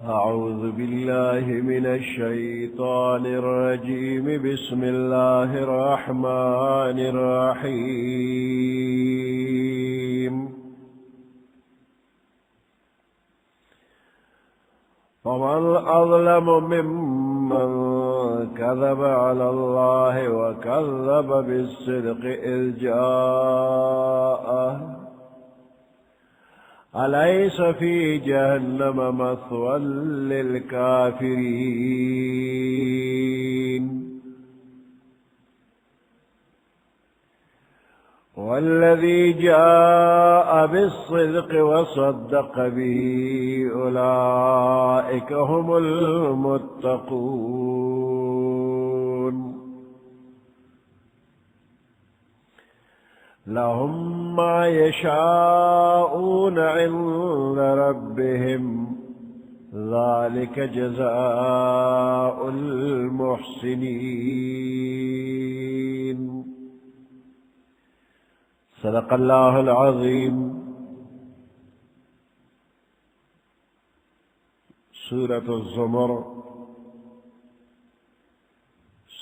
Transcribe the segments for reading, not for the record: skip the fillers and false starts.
أعوذ بالله من الشيطان الرجيم. بسم الله الرحمن الرحيم. فمن أظلم ممن كذب على الله وكذب بالصدق إذ جاءه أليس في جهنم مثوى للكافرين والذي جاء بالصدق وصدق به أولئك هم المتقون لهم ما يشاءون عند ربهم ذلك جزاء المحسنين. صدق الله العظيم. سورة الزمر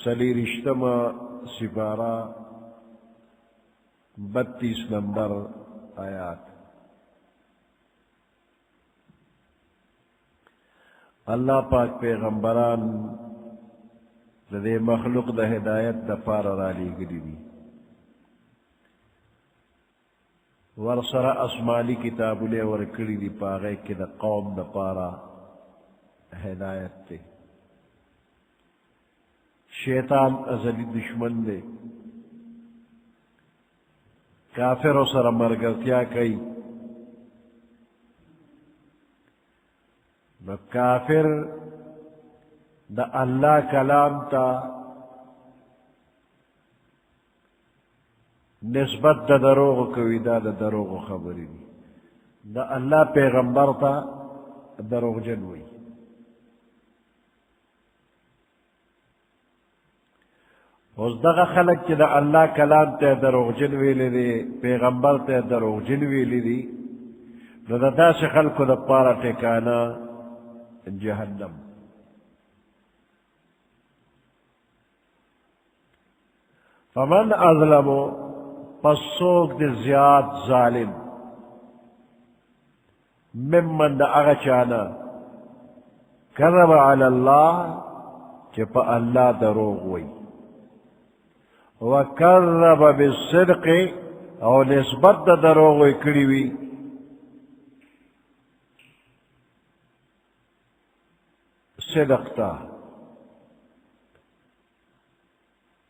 سلیرشتما سپارہ 32 نمبر آیات. اللہ پاک پیغمبران دے مخلوق دا ہدایت دا پار رالی گلی دی، ورسر اسمانی کتاب لے ورکلی دی پاغے کی دا قوم دا پارا ہدایت تے. شیطان ازلی دشمن دے، کافر و سر مرگرتیا کئی، نو کافر دا اللہ کلام تا نسبت دا دروغ کوي، دا دروغ خبری دی. دا اللہ پیغمبر تا دروغ جنوی. اس دغا خلق چی دا اللہ کلام تے دروغ جنوی لی دی، پیغمبر تے دروغ جنوی لی دی، نو دا سے خلق دا پارا ٹکانا جہنم. فمن اظلمو پس سوک دی زیاد ظالم، ممن دا اغا چانا کذب علی اللہ چی پا اللہ دروغ وی، وَكَذَّبَ بِالصِّدْقِ او نسبت دا دروغ اکڑیوی صدق تا،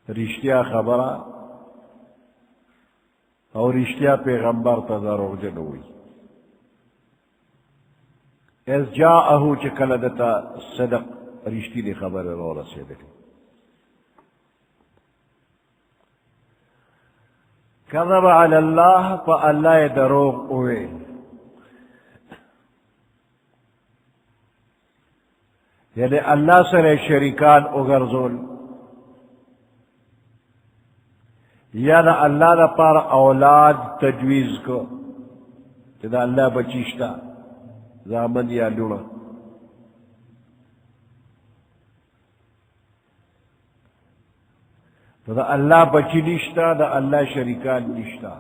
رشتیا خبرہ او رشتیا پیغمبر تا دروغ جنوی. اذ جاءہو چکلدتا صدق رشتی دی خبر رو رسیدلی. کذب علی اللہ پا اللہ دروغ اوے، یعنی اللہ سر شریکان اگرزول، یا دا اللہ دا پار اولاد تجویز کو کہ دا اللہ بچیشتا زامن یا لوڑا. دا اللہ بچی نشتا، دا اللہ شریکان نشتا،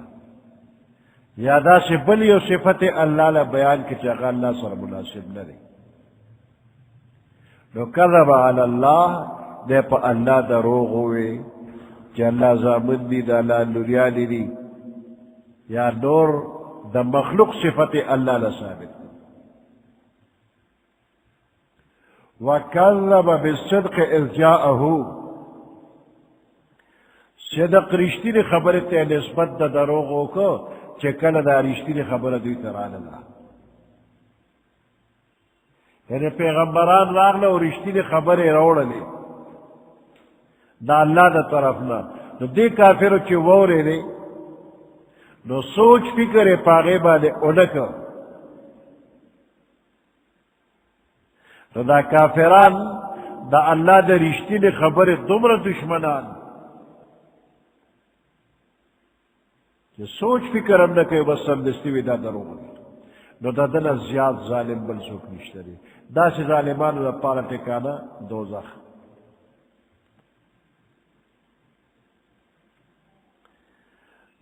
یا دا سے بلی و صفت اللہ لا بیان کی چاہا اللہ سر مناسب نرے. نو کذب علی اللہ دے پا اللہ دروغ ہوئے کہ اللہ زامن دی، دا اللہ نوریانی دی، یا نور دا مخلوق صفت اللہ لا ثابت. وَكَذَّبَ بِالصِّدْقِ اِذْ جَاءَهُ صدق رشتی دی خبر تے نسبت دا دروغو کو چکل دا رشتی دی خبر دوی تران اللہ، یعنی پیغمبران راغلے و رشتی دی خبر روڑ لی دا اللہ دا طرفنا. نو دی کافرو چی وورے لی نو سوچ فکر پاغے بانے اونکو. نو دا کافران دا اللہ دا رشتی دی خبر دمر دشمنان کہ سوچ فکر ہم نہ کہ بس سمدستی وی دا دروغ دی. نو دا دنا زیاد ظالم بل سوک نشتری. دا سی ظالمانو دا پارا ٹکانا دوزخ.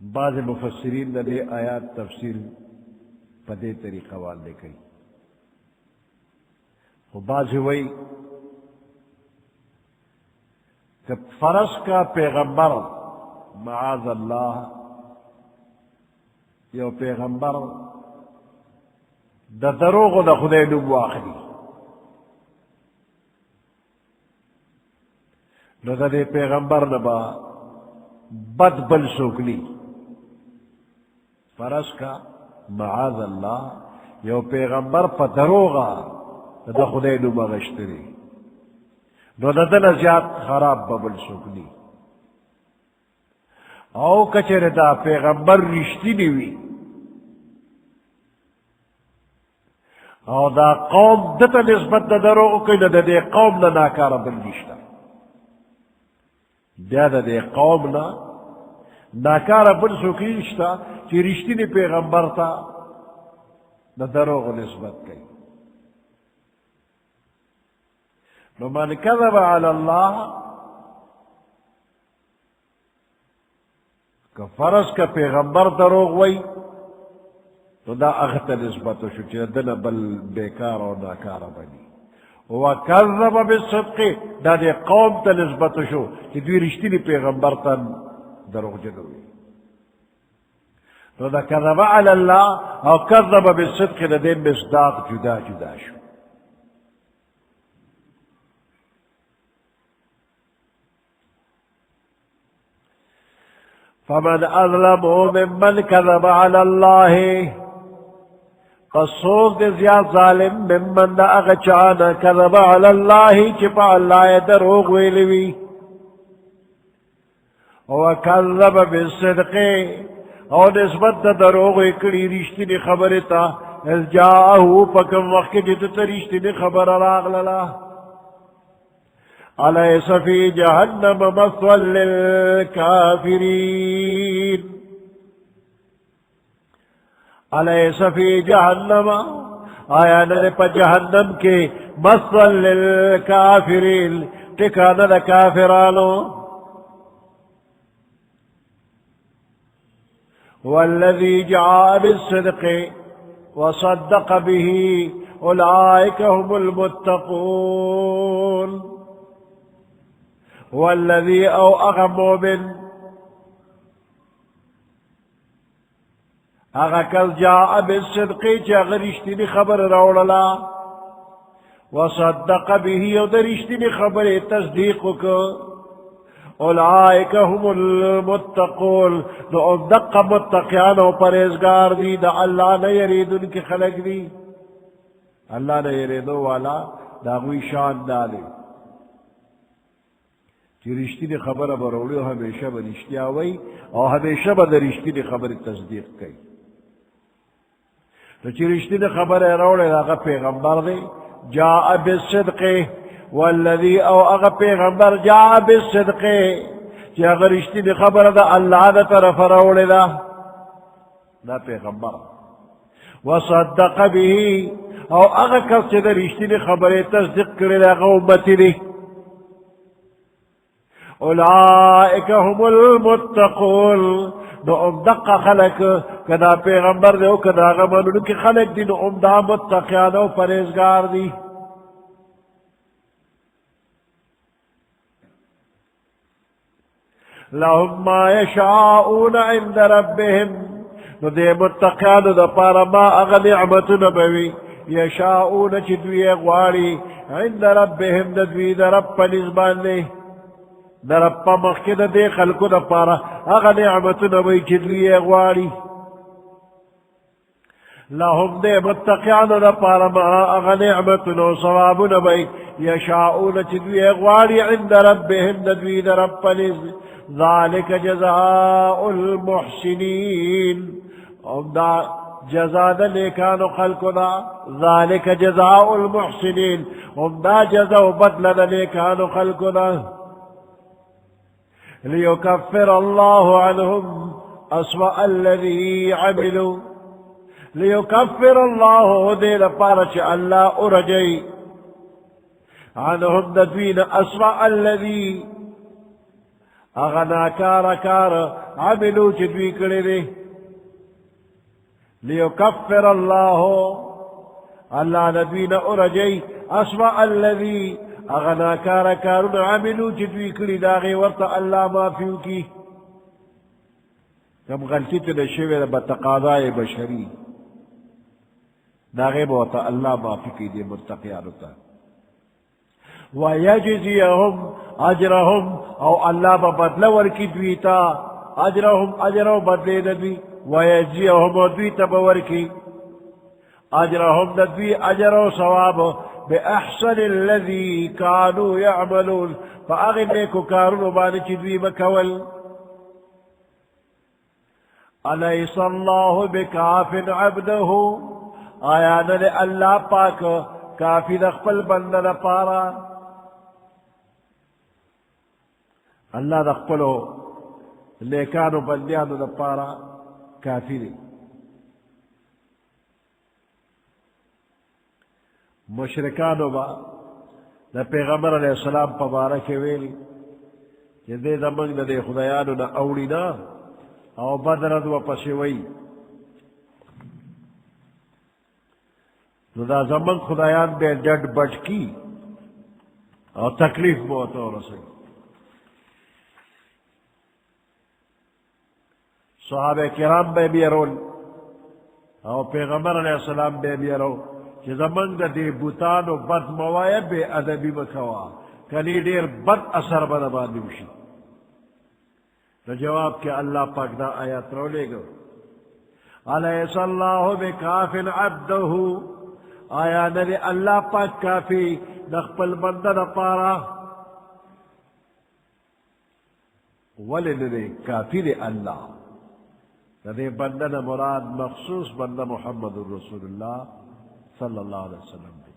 بعض مفسرین دا دے آیات تفسیر پدے طریقہ والے کئی. وہ بعض ہوئی کہ فرض کا پیغمبر معاذ اللہ یو پیغمبر دا دروغ دا خدای نوم واخلی نو دا دے پیغمبر نبا بد بل سوکلی. فرض کا معاذ اللہ یو پیغمبر پا دروغا دا خدای نوم غشتری نو دا دل زیاد خراب ببل سوکلی. او کچر دا پیغمبر رشتی نیوی او دا قوم دتا نسبت دا دروغ کئی دا دے قوم نا ناکارا بندیشتا بیا دا دے قوم نا ناکارا بند سوکلیشتا چی رشتی نی پیغمبر تا دا دروغ نسبت کئی. نو من کذب علی اللہ کہ فرض کا پیغمبر دروغ وئی تو دا اغت نسبت شو چی دن بل بیکار و ناکار بنی. وکذب بالصدق دا دے قوم تا نسبت شو چی دوی رشتی نی پیغمبر تا دروغ جنوی. تو دا کذب علی اللہ او کذب بالصدق دا دے مصداق جدا جدا شو. فمن اظلم ممن كذب على الله فصوص دے زیاد ظالم ممن دا اغچانا كذب على الله چپا اللہ دروغ ویلوی وكذب بالصدق او نسبت دا دروغ اکڑی رشتنی خبرتا از جاہو پکم وقت جتا رشتنی خبر راغ للا. أليس في جهنم مثوى للكافرين أليس في جهنم آیا ندے پا جہنم کے مثوى للكافرين ٹکانا دا کافرانو. والذي جاء بالصدق وصدق به أولئك هم المتقون. والذي او اغا مومن اغا کل جاء بالصدقی چا غرشتنی خبر روڑلا وصدق به او درشتنی خبر تصدیق کو اولئک هم المتقون دو دق متقیان و پریزگار دی دا اللہ نے یرید ان کی خلق دی. اللہ نے یریدو والا دا غوی شان دالی چی رشتی دی خبر برولی و ہمیشہ با رشتی آوئی اور ہمیشہ با دا رشتی دی خبر تصدیق کئی. تو چی رشتی دی خبر رولی اغا پیغمبر دی جاء بالصدق والذی او اغا پیغمبر جاء بالصدق چی اغا رشتی دی خبر دا اللہ دا طرف رولی دا پیغمبر وصدق به او اغا کس چی دا رشتی دی خبر تصدیق کری دا اغا امتی دی اولئک هم المتقون. نو امدق خلق کدا پیغمبر دے او کدا غمانو کی خلق دی نو امدہ متقیان و پریزگار دی. لهم ما يشاءون عند ربهم نو دے متقیان دا پارا ما اغا نعمت نبوی یشاؤون چی دوی اغواری عند ربهم دوی دا رب پنزبان دے دا رب مخید دے خلقو دا پارا اغا نعمت نبوی چی دوی اغواری لهم دے متقیان دا پارا ما اغا نعمت نو صواب نبوی یشاؤون چی دوی اغواری عند ربهم دوی دا رب پنزبان ذالک جزاء المحسنین دا جزا دا نیکانو خلقو دا ذالک جزاء المحسنین دا جزا و بدل دا نیکانو خلقو دا لیکفر اللہ عنہم اسوأ الذی عملو لیکفر اللہ دے دا پارچ اللہ ارجئی عنهم ددوین اسوأ الذی اغناکار کار عملو چدوی کردے لیکفر اللہ اللہ ندوین ارجی اسوأ الذی اغناکار کارون عملو چدوی کردے داغی ورطا اللہ مافیو کی کم غلطی تنشوی بتقاضاء بشری داغی بوتا اللہ معافی کی دی متقیانتا وَيَجْزِيَهُمْ أَجْرَهُمْ او اللہ ببدلور کی دویتا اجرهم اجرو بدلے ندوی وَيَجْزِيَهُمْ دویتا بور کی اجرهم ندوی اجرو ثواب بِأَحْسَنِ الَّذِي كَانُوا يَعْمَلُونَ فَأَغِنْ کو کارون بانچ دوی مکول أَلَيْسَ اللَّهُ بِكَافٍ عَبْدَهُ آیا ندے اللہ پاک کافی دخپل بندن پارا اللہ دخپلو لیکانو بندیانو دا پارا کافی دی مشرکانو با دا پیغمبر علیہ السلام پبارک ویلی کہ دے دا منگ دے خدایانو نا اوڑی نا او بدرد و پسوئی دا زمان خدایان بے ڈڈ بٹ کی اور تکلیف بہت ہو رسے صحابہ کرام بے بیرون اور پیغمبر علیہ السلام بے بیرو کہ زمان دا دے بوتانو بد موایا بے ادبی مکوا کنی دیر بد اثر بنباد بمشی تو جواب کہ اللہ پاک دا آیات رو لے گو علیس اللہ بکافن عبدہو آیا ندے اللہ پاک کافی نخپل بندہ پارا ولی ندے کافی دے اللہ ندے بندہ مراد مخصوص بندہ محمد الرسول اللہ صلی اللہ علیہ وسلم دے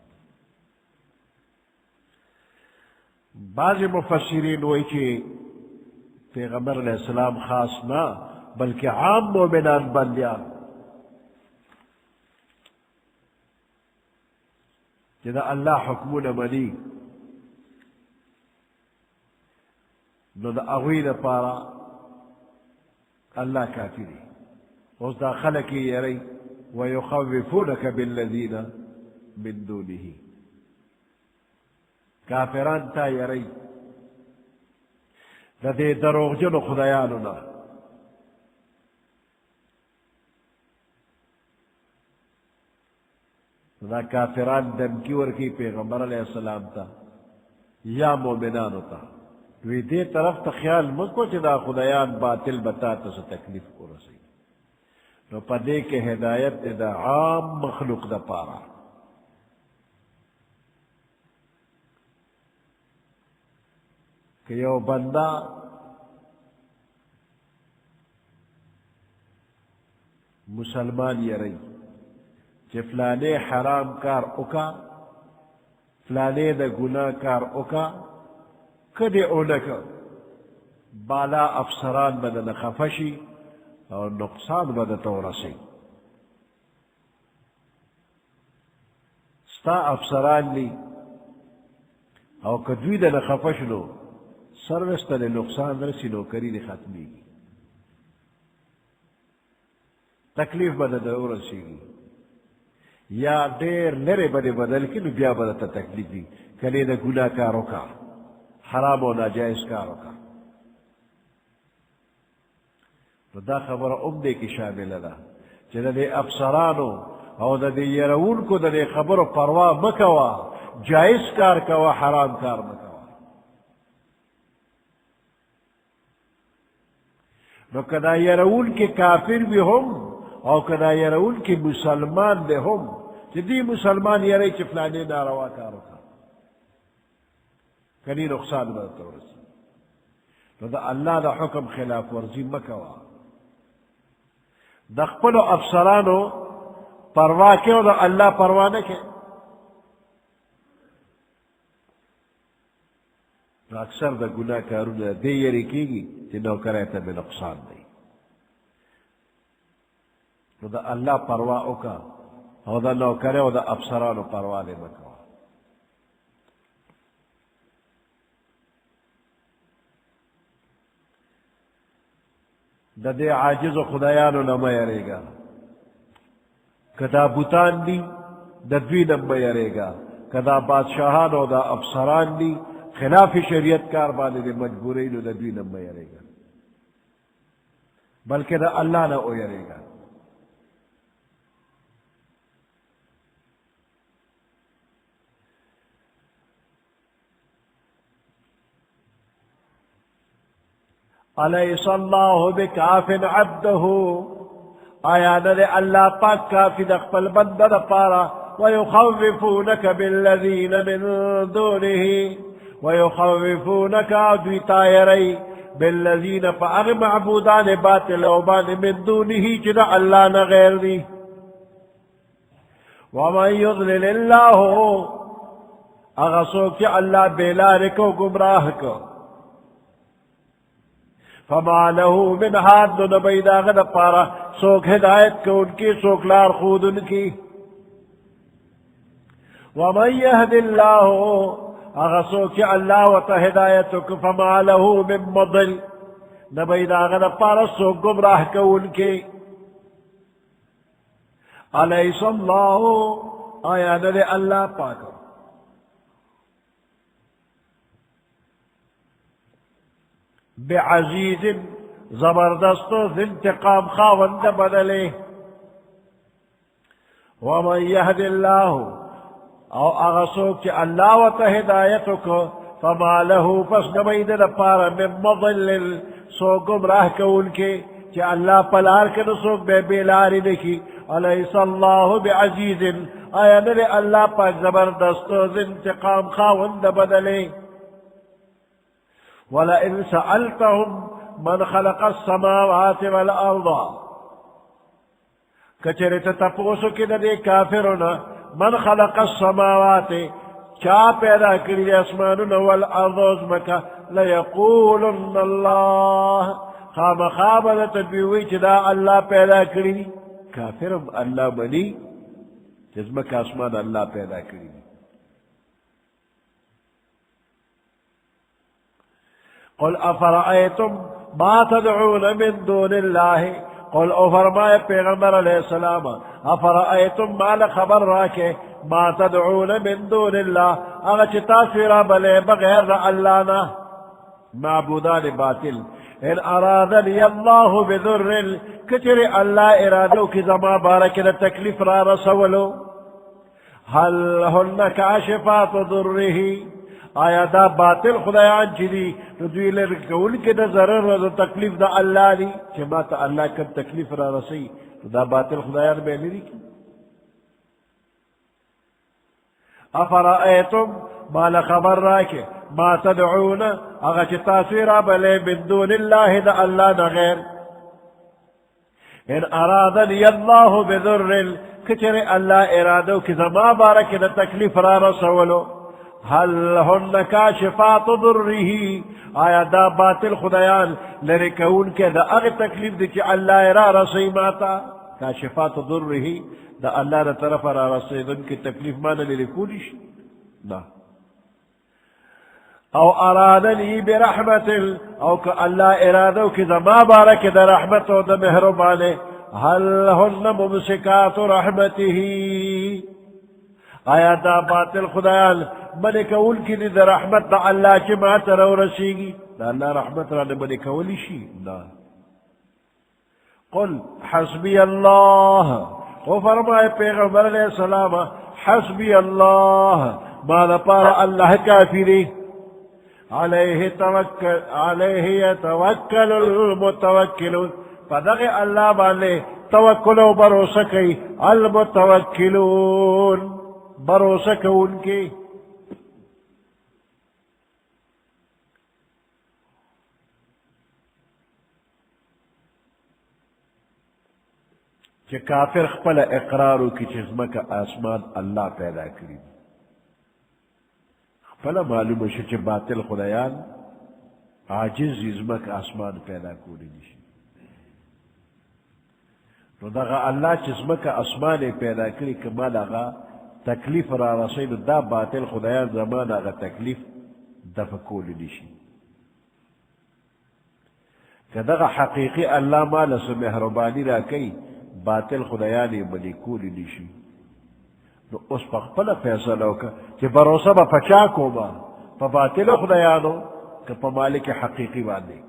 بعض مفسرین وہی کہ پیغمبر علیہ السلام خاص نہ بلکہ عام مومنان بندیان جدا اللہ حکمون منی نو دا اغوی پارا اللہ کافی دی اس دا خلقی یری ویخوفونک بالذین من دونه کافران تا یری دا دے دروغ جنو خدایانونا دا کافران دمکی ورکی پیغمبر علیہ السلام تا یا مومنانو تا وی دے طرف تا خیال مکو چی دا خدایان باطل بتا تا سا تکلیف کو رسی نو پا دے کے ہدایت دا عام مخلوق دا پارا کہ یو بندہ مسلمان یا رئی کہ فلانے حرام کار اکا فلانے دا گناہ کار اکا کدے اونکا بالا افسران بدن خفشی اور نقصان بدن تورسی ستا افسران لی او کدوی دن خفشنو سروستا لی نقصان رسی نوکری لی ختمی گی تکلیف بدن تورسی گی یا دیر لرے بدے بدل کی نو بیا بدتا تکلیفی کلی دا گناہ کارو کا حرام و ناجائز کارو کا تو دا خبر دے کی شامل دا چی دا دے افسرانو او دا دے یرون کو دا دے خبر پروا مکوا جائز کار کوا حرام کار مکوا نو کدا یرون کے کافر بھی ہم او کدا یرون کی مسلمان دے ہم چی دی مسلمان یرئی چی فلانے ناروا کارو کا کنی نقصان بدتا ورسی تو دا اللہ دا حکم خلاف ورزی مکوا دا خپلو افسرانو پروا کے دا اللہ پروا نکے تو اکثر دا گناہ کارون دے یری کی گی چی نوکریتا میں نقصان دی تو دا اللہ پروا اکا او دا نوکرے او دا افسرانو پروا دے مکوا دا دے عاجز و خدایانو نما یرے گا کدا بوتان دی دا دوی نما یرے گا کدا بادشاہان و دا افسران دی خلاف شریعت کار بانے دے مجبورین و دا دوی نما یرے گا بلکہ دا اللہ نہ او یرے گا الیس اللہ بکاف عبدہ آیا ندے اللہ پاک کافی دخپل بندر پارا ویخوفونک بالذین من دونہ ویخوفونک دوی تایری بالذین فاغ معبودان باطل اوبان من دونہ چنا اللہ نغیر دی ومن یضلل اللہ اغسوک چا اللہ بیلارکو گمراہ کو فما له من حاد نبیدا غد پارا سوک ہدایت کو ان کی سوک لار خود ان کی ومن یهد اللہ اغسوک اللہ وتا ہدایتک فما له من مضل نبیدا غد پارا سوک گمراہ کو ان کی علیس اللہ آیا ندے اللہ پاک بعزیز زبردست انتقام خاوند بدلے ومن یهد اللہ او اغسوک چی اللہ و تہدایتک فما له پس نبید دپارا من مضلل سو گمراہ کون کے چی اللہ پلار کے نسوک بے بیلاری نکی علیس اللہ بعزیز آیا نلے اللہ پاک زبردست انتقام خاوند بدلے وَلَئِن سَأَلْتَهُمْ مَنْ خَلَقَ السَّمَاوَاتِ وَالْأَرْضَ کچرت تپوسو کی دے کافرنا من خلق السماوات چا پیدا کری دے اسماننا والارض ازمکا لیقولن اللہ خام خابدت بیوی چدا اللہ پیدا کری دی کافرم اللہ بنی ازمکا اسمان اللہ پیدا کری دی قل افرأيتم ما تدعون من دون الله قل افرمائے پیغمبر علیہ السلام افرأيتم ما لخبر راکے ما تدعون من دون الله اگر تاثیر بلے بغیر اللہنا معبودان باطل ان ارادنی اللہ بذر کچر اللہ ارادو کی زما بارکن تکلیف را رسولو هل هن کاشفات ضرہی آیا دا باطل خدایان چی دی تو دوی لرکول کے دا ضرر دا تکلیف دا اللہ دی چی ما تا اللہ کم تکلیف را رسی تو دا باطل خدایان میں نہیں کی افرائیتم ما لخبر راکے ما تدعون اگا چی تاثیر بلے من دون اللہ دا اللہ نغیر ان ارادنی اللہ بذر کچر اللہ ارادو کی زما بارک دا تکلیف را رسولو هل هن کاشفات ضرہ آیا دا باطل خدایان لرکون کے دا اغی تکلیف دی چی اللہ را رسی ماتا کاشفات ضرہ دا اللہ را طرف را رسی دن کی تکلیف مانا لرکونش نا او ارادنی برحمت او کہ اللہ ارادو کی زما بارک دا رحمت و دا مہربانے هل هن ممسکات رحمته آیا دا باطل خدایان ملکول کی دی دا رحمت دا اللہ چی ماتا رو رسیگی دا اللہ رحمت را ملکولی شی نا قل حسبی اللہ او فرمائے پیغمبر علیہ السلام حسبی اللہ مالا پارا اللہ کافی دی علیہ یتوکل المتوکلون فدغی اللہ بالے توکلو بروسہ کی المتوکلون بروسہ کون کی کہ کافر خپل اقرارو کی چیزمکا آسمان اللہ پیدا کری خپل معلوم شو چی باطل خدایان عاجز ازمکا آسمان پیدا کولی نشی نو داغا اللہ چیزمکا آسمان پیدا کری کمال آغا تکلیف را رسید دا باطل خدایان زمان آغا تکلیف دفع کولی نشی کہ دغا حقیقی اللہ مالا سو محربانی را کئی باطل خدایانی ملکولی نشی نو اس پا خپل فیصلہ ہوکا کہ بروسہ با پچاکو با پا باطل خدایانو کہ پا مالک حقیقی باندی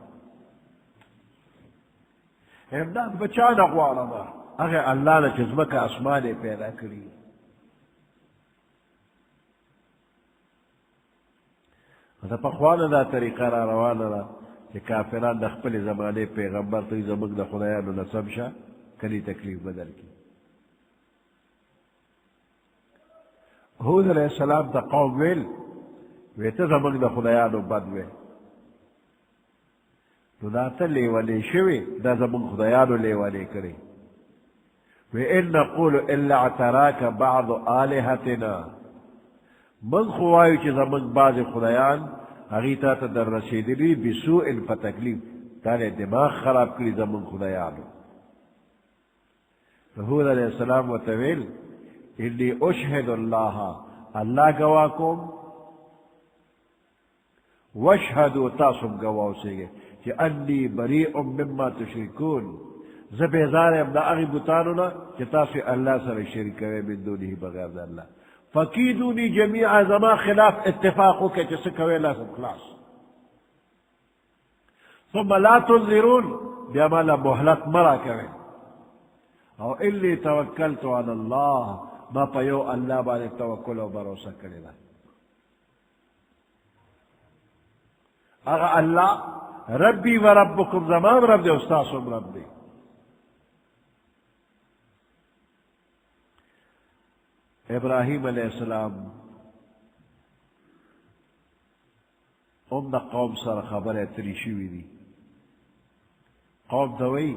امداد بچانا غوارا با اگر اللہ نے جزمک اسمانے پیدا کری دا پخوانا دا طریقہ را روانا را کہ کافران دا خپل زمانے پیغمبر توی زمک دا خدایانو نصب شا کلی تکلیف بدل کی حود علیہ السلام تا قوم ویتا زمک دا خدایانو بد وی تو دا تا لیوانے شوی دا زمک خدایانو لیوانے کرے وَإِن نَقُولُ إِلَّا اعْتَرَاكَ بَعْضُ آلِهَتِنَا من خوایو چی زمن بعض خدایان حقیقتا تا در رسیدلی بسوء فتکلیف تانے دماغ خراب کری زمن خدایانو حود علیہ السلام و طویل انی اشہد اللہ گواکم واشہدو تاسم گواو سیگے چی انی بریء مما تشرکون زبیزار ابن اغی بتانونا چی تاسی اللہ سر شرکوے من دونی بغیر دا اللہ فقیدونی جمیع زمان خلاف اتفاقو کے چی سکوے اللہ سب خلاص ثم لا تنظرون بیامالا محلت مرا کوے او انی توکلتو علی اللہ ما پیو اللہ بانے توکل و بروسہ کرے دا اگا اللہ ربی و ربکم زمان رب دے استاسم رب دے ابراہیم علیہ السلام دا قوم سر خبر تریشوی دی قوم دوئی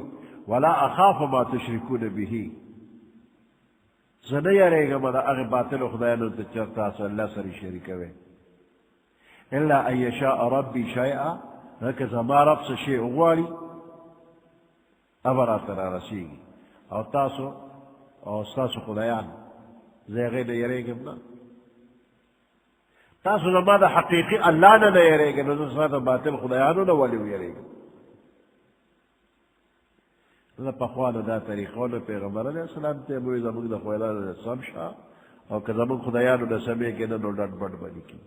ولا اخاف ما تشرکون به زنی ارے گا مدا اغی باطل خدایانو تچرتا سا اللہ سر شرکوے الا ان یشاء ربی شیئا لیکن زما رب سے شیء اغواری ابرا ترا رسیگی او تاسو او استاسو خدایان زیغی نیرے گا منا تاسو زما دا حقیقی اللہ نا نیرے گا نظر ساتھ باطل خدایانو نا ولیو یرے گا دا پخوانا دا طریقونا پیغمبر علیہ السلام تے موی زمان دا خویلان دا سمشا او که زمان خدایانو دا سمے کے ننو ڈن بڑ بنی کی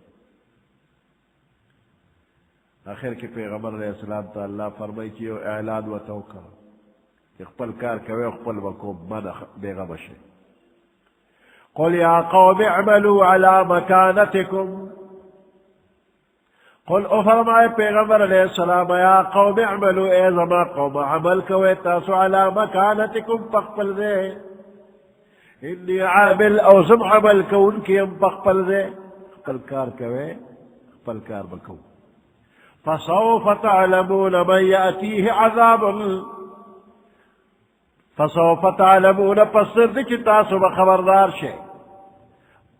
آخر کے پیغمبر علیہ السلام تا اللہ فرمائی چیو اعلان و توقع اقبل کار کوئے اقبل وکوم من بیغا بشے قل یا قوم اعملوا على مكانتكم قل افرمائے پیغمبر علیہ السلام یا قوم اعملوا اے زما قوم عمل کوئے تاسو على مكانتكم فقبل دے انی عامل او زم عمل کون کیم فقبل دے اقبل کار کوئے اقبل کار بکون فسوف تعلمون من يأتيه عذاب فسوف تعلمون پسر دچ تاسو بخبردار شے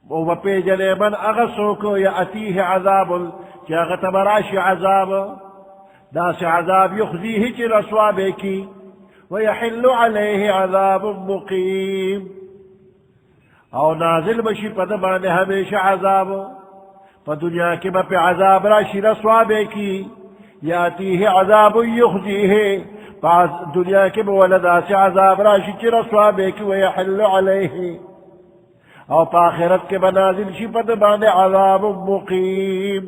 وہ بپی جنے من اغسوکو یأتیه عذاب چی اغتبراش عذاب دا سے عذاب یخزیه چی رسوابے کی ویحل علیہ عذاب مقیم او نازل بشی پدبانے ہمیشہ عذاب پا دنیا کی بپی عذاب راشی رسوابے کی یأتیه عذاب یخزیه پا دنیا کی بولدا سے عذاب راشی چی رسوابے کی ویحل علیہ او پا آخرت کے بنازل شی پدبانے عذاب مقیم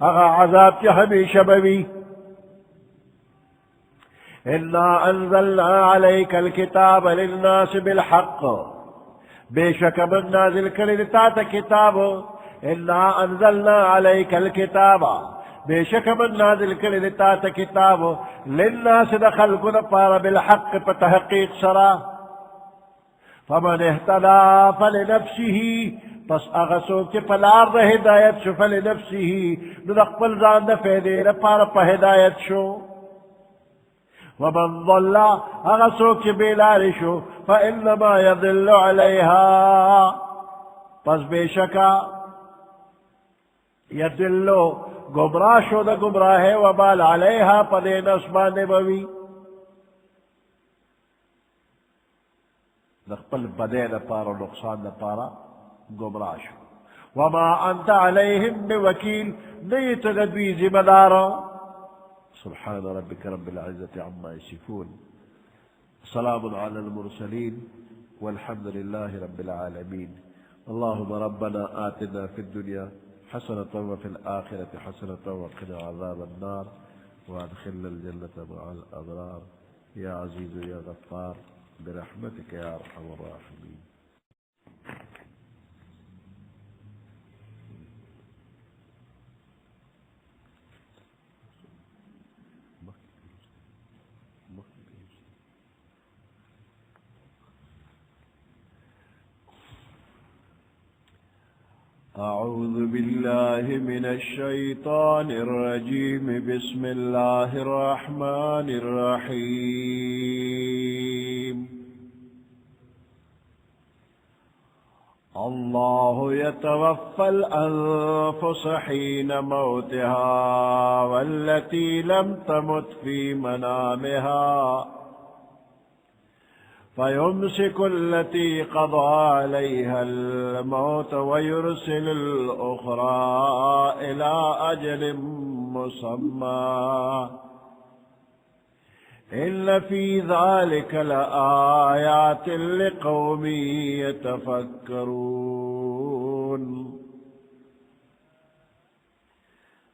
اغا عذاب کی ہمیشہ بوی انا انزلنا علیک الكتاب للناس بالحق بے شک من نازل کرتا تا کتاب انا انزلنا علیک الكتاب بے شک من نازل کرتا تا کتاب للناس دخل کن پارا بالحق پا تحقیق سرا فمن اهتدى فلنفسه پس اغسو کے پلار دا ہدایت شو فلنفسه ندقبل زان دا فیدے لپارا پا ہدایت شو ومن ضل اغسو کے بیلار شو فإنما يضل عليها پس بے شکا یدلو گمراہ شو دا گمراہ ہے وبال علیہا پدے نسبان بوی نقبل بدے نپارا نقصان نپارا گمراہ شو وما انت علیہم بوکیل نیت ندوی ذمہ دارا سبحان ربك رب العزة عما يصفون، سلام على المرسلين، والحمد لله رب العالمين. اللهم ربنا آتنا في الدنيا حسنة وفي الآخرة حسنة وقنا عذاب النار، وادخلنا الجنة مع الأبرار يا عزيز يا غفار برحمتك يا أرحم الراحمين. أعوذ بالله من الشيطان الرجيم. بسم الله الرحمن الرحيم. الله يتوفى الأنفس حين موتها والتي لم تمت في منامها فيمسك التي قضى عليها الموت ويرسل الأخرى إلى أجل مسمى إن في ذلك لآيات لقوم يتفكرون.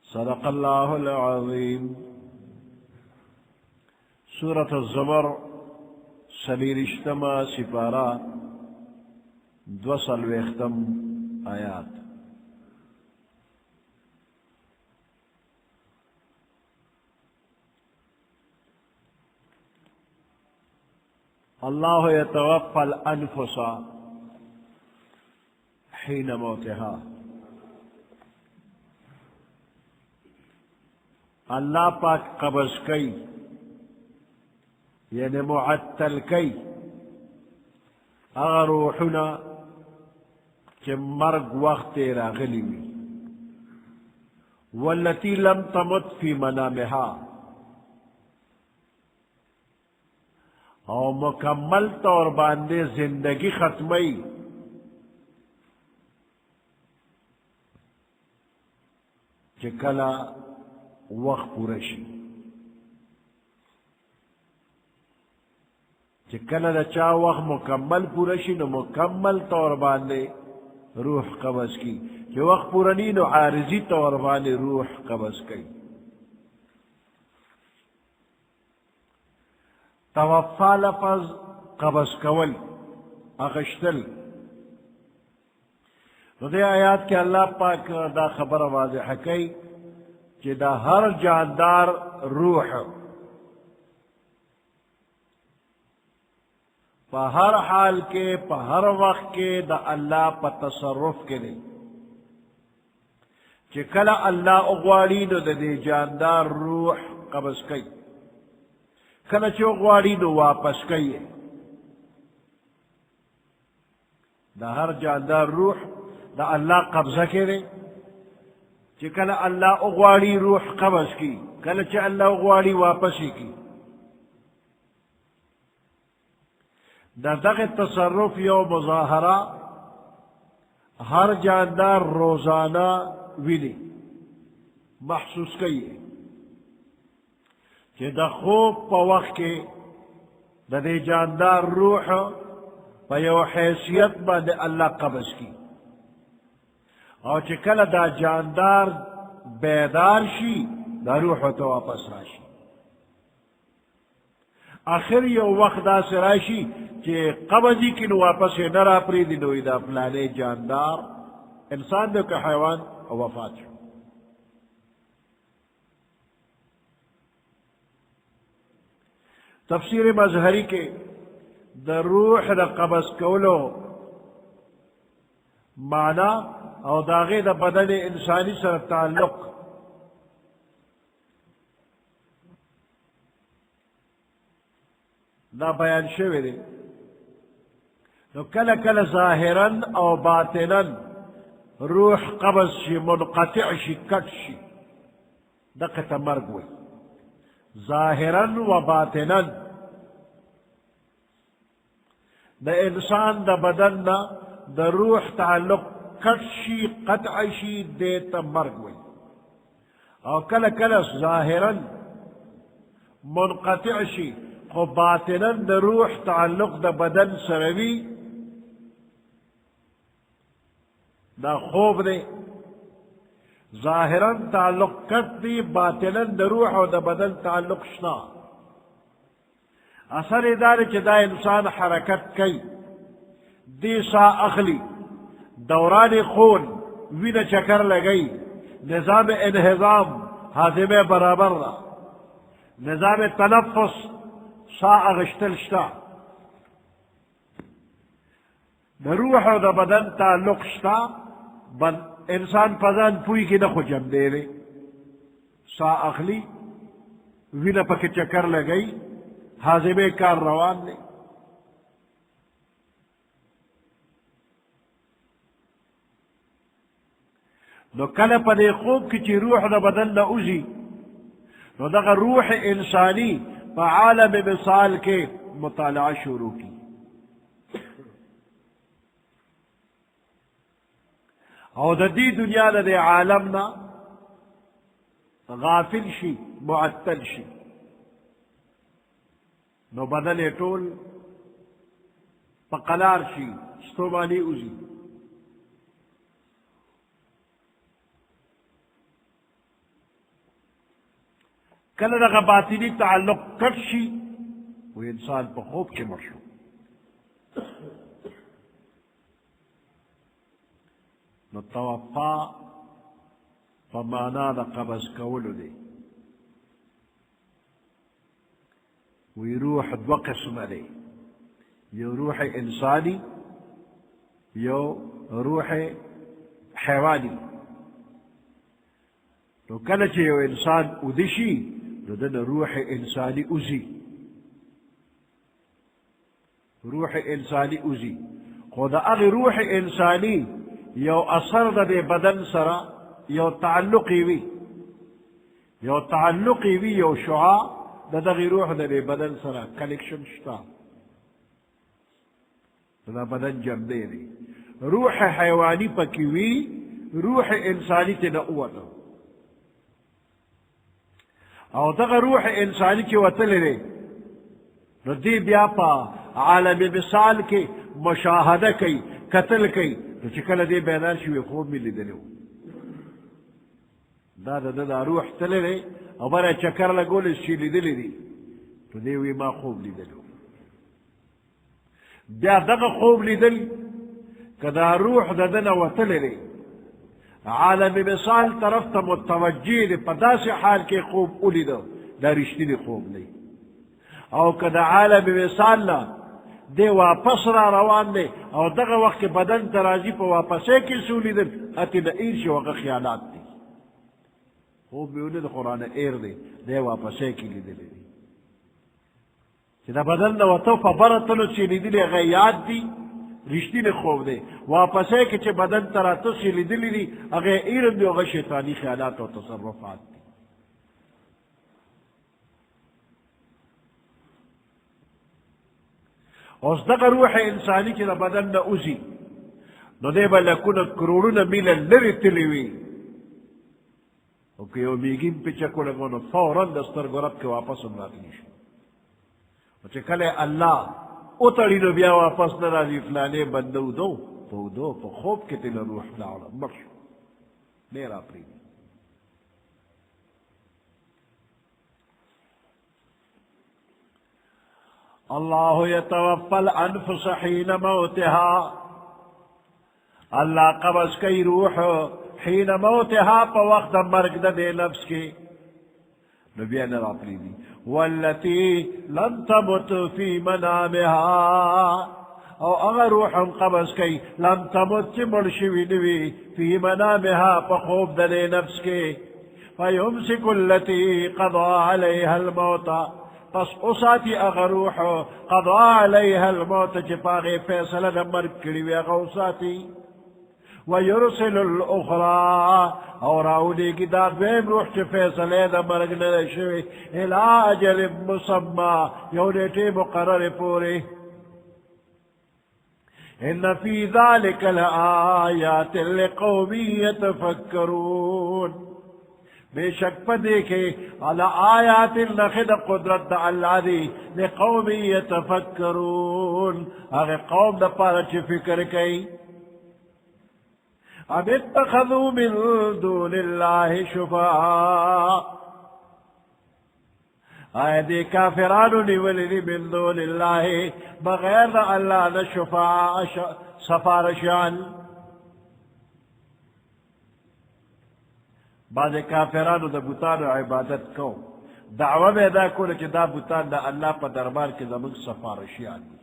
صدق الله العظيم. سورة الزمر سلیرشتما سپارہ 2 آیات. اللہ یتوفی الانفس حین موتها. اللہ پاک قبض کی یعنی معطل کی اگر روحنا کہ مرگ وقت راغلی وی، والتي لم تمت في منامها او مکمل طور باندے زندگی ختمی کہ کلا وقت پورشی، کہ کلا دا چا وقت مکمل پورشی نو مکمل طور باندے روح قبض کی، کہ وقت پورنی نو عارضی طور باندے روح قبض کی. توفا لفظ قبض کول اغشتل. نو دے آیات کے اللہ پاک دا خبر واضح کی کہ دا ہر جاندار روح پا ہر حال کے پا ہر وقت کے دا اللہ پا تصرف کے دے، کہ کلا اللہ اغواری نو دا دے جاندار روح قبض کی، کلا چو اغواری نو واپس کی. دا ہر جاندار روح دا اللہ قبضہ کے دے، کہ کلا اللہ اغواری روح قبض کی، کلا چو اللہ اغواری واپسی کی. دا دغ تصرف یو مظاہرہ ہر جاندار روزانہ ویلی محسوس کیے، کہ دا خوب پا وقت کے دا دے جاندار روح پا یو حیثیت با دے اللہ قبض کی، اور چکل دا جاندار بیدار شی دا روح تو واپس راشی. آخر یو وقت دا سراشی کہ قبضی کی نو واپس نرا پریدی نوی دا فلانے جاندار انسان دے کہ حیوان وفات شو. تفسیر مظہری کے دا روح دا قبض کولو معنی او داغی دا بدن انسانی سر تعلق دا بیان شوی دے. نو کل کل ظاہراً او باطناً روح قبض شی، منقطع شی، کٹ شی، دقیقا مرگ ہوئی. ظاہراً و باطناً دا انسان دا بدن دا روح تعلق کٹ شی، قطع شی، دیتا مرگ ہوئی. او کل کل ظاہراً منقطع شي خو باطنا دا روح تعلق دا بدن سروی دا خوب دے ظاہراً تعلق کت دی باطنا دا روح و دا بدن تعلق شنا اثر ادارے چی دا انسان حرکت کئی دی سا اخلی دوران خون وین چکر لگئی نظام انہضام ہاضمے برابر را نظام تنفس سا اغشتل شتا دا روح و دا بدن تعلق شتا انسان پزان پوئی کی نخو جم دے رے سا اخلی وین پک چکر لگئی ہاضمے کار روان نے نو کل پدے خوب کی چی روح دا بدن نا اوزی نو دا روح انسانی پا عالم مثال کے مطالعہ شروع کی او دا دی دنیا دا دے عالمنا غافل شی معطل شی نو بدن ٹول پا قلار شی ستومانی اوزی کل دا باطنی تعلق کٹ شی وہ انسان پا خوب کے مرشو نو توفا پا مانا دا قبض کولو دے وی روح دو قسم دے یو روح انسانی یو روح حیوانی نو کل چے یو انسان ادشی نو دن روح انسانی اوزی روح انسانی اوزی خود اغی روح انسانی یو اثر دا دے بدن سرا یو تعلقی وی یو شعا دا دغی روح دا دے بدن سرا کنیکشن شتا دا بدن جم دے دی روح حیوانی پکی وی روح انسانی تی نقوتا او دغا روح انسانی کی وطل دے ردی بیا پا عالم مثال کے مشاہدہ کی قتل کی تو چکل دے بیدار شوی خوب ملی دلیو دا روح تل دے او برای چکر لگول اس چی لی دلی دی تو دیوی ما خوب لی دلیو بیا دغا خوب لی دل کدا روح دنا وطل دے عالم مثال طرف تا متوجہ دے پدا سے حال کے خوب اولی دا رشتی دی خوب نہیں او کدا عالم مثال لا دے واپس را روان دے او دغا وقت بدن ترازی پا واپسے کی سولی دن اتی نا ایر شی وقت خیالات دی خوب بیولی دا قرآن ایر دے واپسے کی لی دلی دی چی دا بدن دا وطو پا برطنو چی لی دلی غیاد دی رشتی نے خوب دے واپس ہے کہ بدن ترا تو سی لی دلی دی اگر ایرم دی اگر شیطانی خیالات و تصرفات دی اس دقا روح انسانی کی دا بدن نا اوزی نو دے با لکون کروڑون میل لری تلیوی او کہ یو میگین پی چکو لگو نو فوراً دستر گرب کے واپس امراتی شو او چکے کلے اللہ اتڑی نو بیا واپس نرازی فلانے بندو دو پا خوب کے تل روح لاؤنا مرشو میرا پریم اللہ یتوفى الانفس حین موتها اللہ قبض کئی روح حین موتها پا وقت مرگ دے نفس کے نبی میرا پریمی والتي لم تمت في منامها او اگر روحم قبض کی لم تمت مرشوی نوی في منامها فخوب دلے نفس کے فيمسك التي قضى عليها الموت پس اساتی اگر روح قضى عليها الموت چپاغی فیصلہ نمر کریوی اگر اساتی ويرسل الأخرى اور راولی کی دا دویم روح چی فیصلے دا مرگ نرشوی الى اجل مسمى یونیٹی مقرر پوری ان فی ذالک الآیات لقومی یتفکرون بے شک پا دیکھے علی آیات نخد قدرت دا اللہ دی لقوم یتفکرون اگر قوم دا پارا چی فکر کئی اب اتخذوا من دون اللہ شفاء آئے دے کافرانو نیولی من دون اللہ بغیر دا اللہ دا شفاء سفارشان بعض کافرانو دا بوتانو عبادت کو دعوی میں دا کول چی دا بوتان دا اللہ پا دربار کے زمان سفارشیان دی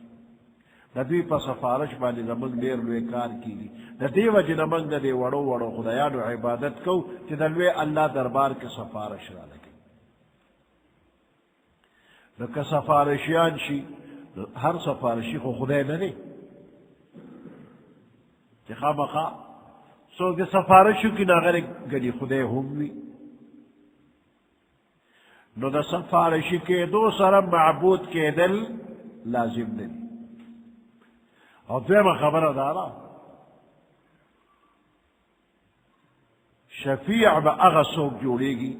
دا دوی پا سفارش بانی زمان لیر لوے کار کی دی دا دی وجہ نمان دا دی وڑو وڑو خدایانو عبادت کو چی دا لوے اللہ دربار کے سفارش را لگے لکہ سفارشیان شی ہر سفارشی خو خدای ننے چی خواہ مخواہ سو کہ سفارشو کی ناغر گلی خدای ہومی نو دا سفارشی کے دو سرم معبود کے دل لازم نہیں اور دویمہ خبر دارا شفیع با اغا سوک جوڑے گی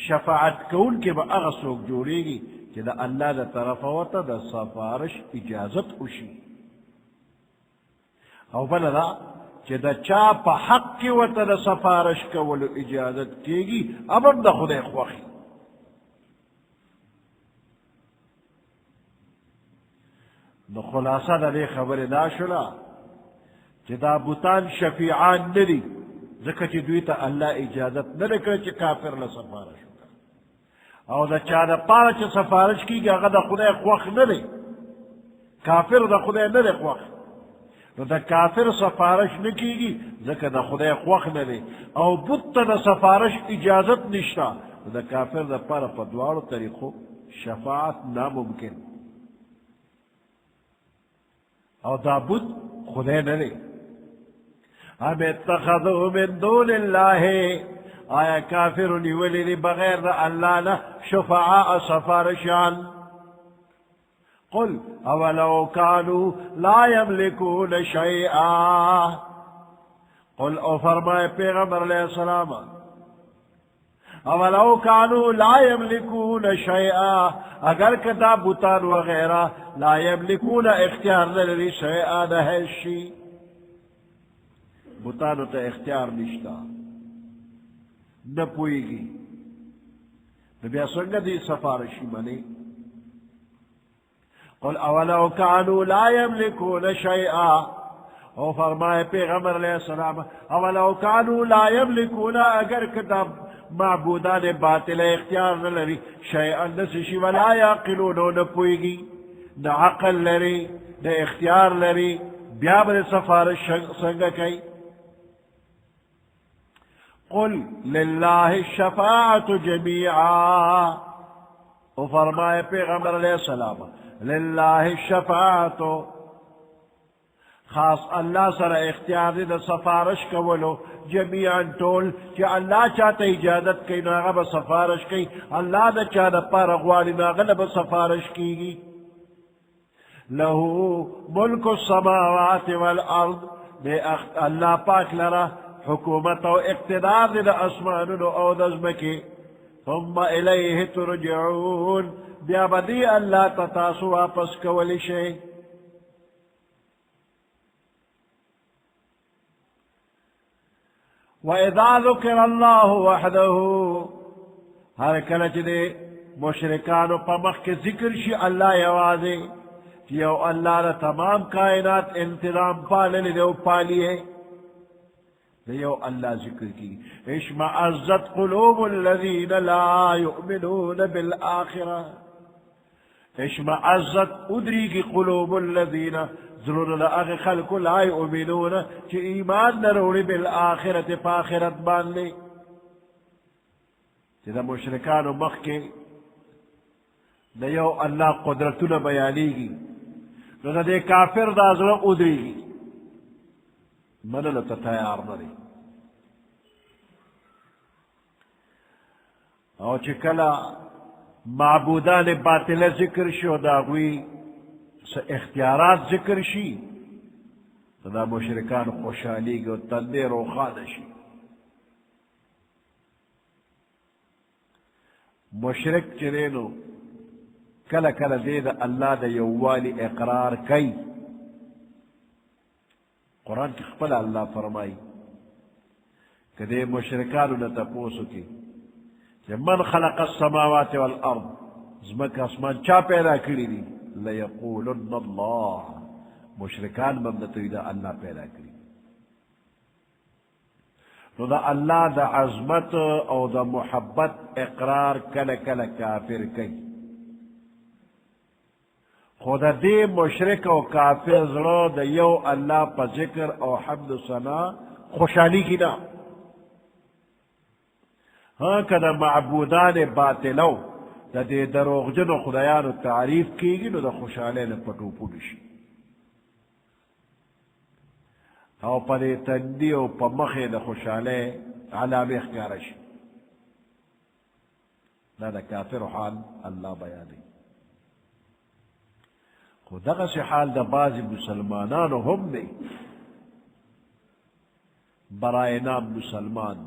شفاعت کون کے با اغا سوک جوڑے گی کہ دا اللہ دا طرف ہوتا دا سفارش اجازت اشی او بلا دا کہ دا چا پا حق کی وطا دا سفارش کولو اجازت کی گی اب دا خدای خواخی دا خلاصہ دا دے خبر دا شلا کہ دا بوتان شفیعان ندی ذکر چی دوی تا اللہ اجازت ندکر چی کافر لسفارش او دا چا دا پارا چی سفارش کی گی اگر دا خدای خواخ ندی کافر دا خدای ندی خواخ نو دا کافر سفارش نکی گی ذکر دا خدای خوخ ندے او بت دا سفارش اجازت نشتا دا کافر دا پارا پا دوارو طریقو شفاعت ناممکن او دا بت خدای ندے ام اتخذو من دون اللہ آیا کافر نیولی بغیر دا اللہ نا شفاعہ سفارشان قل اولو كانوا لا يملكون شيئا قل او فرمائے پیغمبر علیہ السلام اولو كانوا لا يملكون شيئا اگر کتا بوتان وغیرہ لا يملكون اختیار للی شیئا نہشی بوتانو تا اختیار نشتا نہ پوئی گی نبی سنگا دی سفارشی بنی قل اولو كانوا لا يملكون شيئا او فرمائے پیغمبر علیہ السلام اولو كانوا لا يملكون اگر کتاب معبودان باطل اختیار لری شیئا نسشی ولا یاقلون نپوئی گی نہ عقل لری نہ اختیار لری بیابر سفارش سنگا کئی قل للہ الشفاعت جمیعا او فرمائے پیغمبر علیہ السلام للہ الشفاعت خاص اللہ سر اختیار دا سفارش کولو جمیعاً طول کہ اللہ چاہتا اجازت کی ناغب سفارش کی اللہ دا چاہتا پارغوالی ناغب سفارش کی گی لہو ملک السماوات والارض دے اللہ پاک لرا حکومت و اقتدار دا اسمان او دزمکی ثم الیہ ترجعون بیا بدی اللہ تتاسو واپس کولی شئی وَإِذَا ذُكِرَ اللَّهُ وَحْدَهُ ہر کلچ دے مشرکانو پمخ کے ذکر شی اللہ یوازے یو اللہ دا تمام کائنات انتظام پالنے دے پالیے یو اللہ ذکر کی اشمعزت قلوب الذین لا یؤمنون بالآخرہ اشمعزت ادری کی قلوب الذین ضرور لأغ خلق لا یؤمنون چی ایمان نروڑی بالآخرت فآخرت باننے چی دا مشرکان و مخ کے دا یو اللہ قدرتنا بیانی گی دا دے کافر دا ضرور ادری گی من لتا تیار نری او چی کلا معبودان باطل ذکر شو دا غوی اختیارات ذکر شی دا مشرکان خوشحالی گو تندے روخان شی مشرک چرینو کل کل دے دا اللہ دا یوالی اقرار کئی. قرآن کی خپل اللہ فرمائی کہ دے مشرکانو نتا پوسو کی من خلق السماوات والارض زمک اسمان چا پیدا کری دی لیقولن اللہ مشرکان بندتوی دا اللہ پیدا کری. نو دا اللہ دا عظمت او دا محبت اقرار کل کل کافر کئی. خود دے مشرک او کافر زرو دا یو اللہ پا ذکر او حمد ثنا خوشحالی کی نا. ہاں کدا معبودان باطلو دا دے دروغجن و خدایانو تعریف کی گی نو دا خوشحالی نا پٹو پوڑشی او پا دے تندی او پا مخی دا خوشحالی علامی اخکارشی. دا کافر حال اللہ بیانی. خود اغا سی حال دا بعض مسلمانانو ہم دے برائے نام مسلمان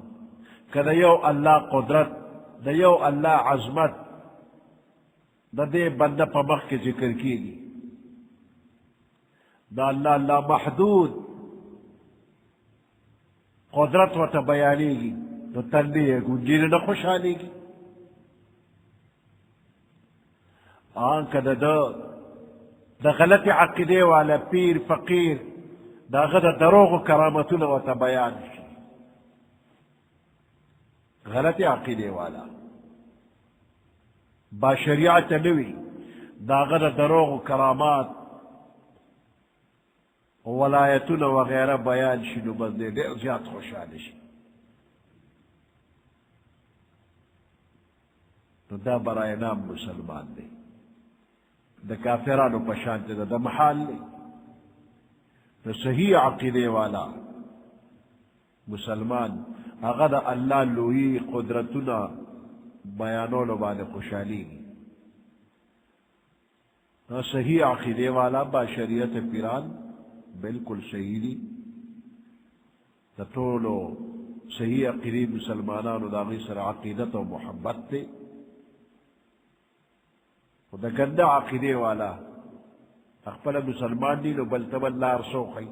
کہ دا یو اللہ قدرت دا یو اللہ عظمت دا دے بندہ پا مخ کے ذکر کی گی دا اللہ اللہ محدود قدرت و تبیانی گی تو تندی ہے گنجین نہ خوشحالی گی. آنکہ دا غلط عقیدے والا پیر فقیر دا غدا دروغ و کرامتون و تبیان شی. غلط عقیدے والا با شریعت نوی دا غدا دروغ و کرامات ولایتون وغیرہ بیان شنو بندے دے زیاد خوشحال شی. تو دا برائے نام مسلمان دے دا کافرانو پشانتے دا محال لے. دا صحیح عقیدے والا مسلمان اغا دا اللہ لوئی قدرتنا بیانو لبانے خوشحالی. دا صحیح عقیدے والا با شریعت پیران بالکل صحیح دی. دا طولو صحیح عقیدی مسلمانانو دا غیصر عقیدت و محبت تے. دا گندہ عقیدے والا اخپل مسلمان دی نو بلتبل لار سوخی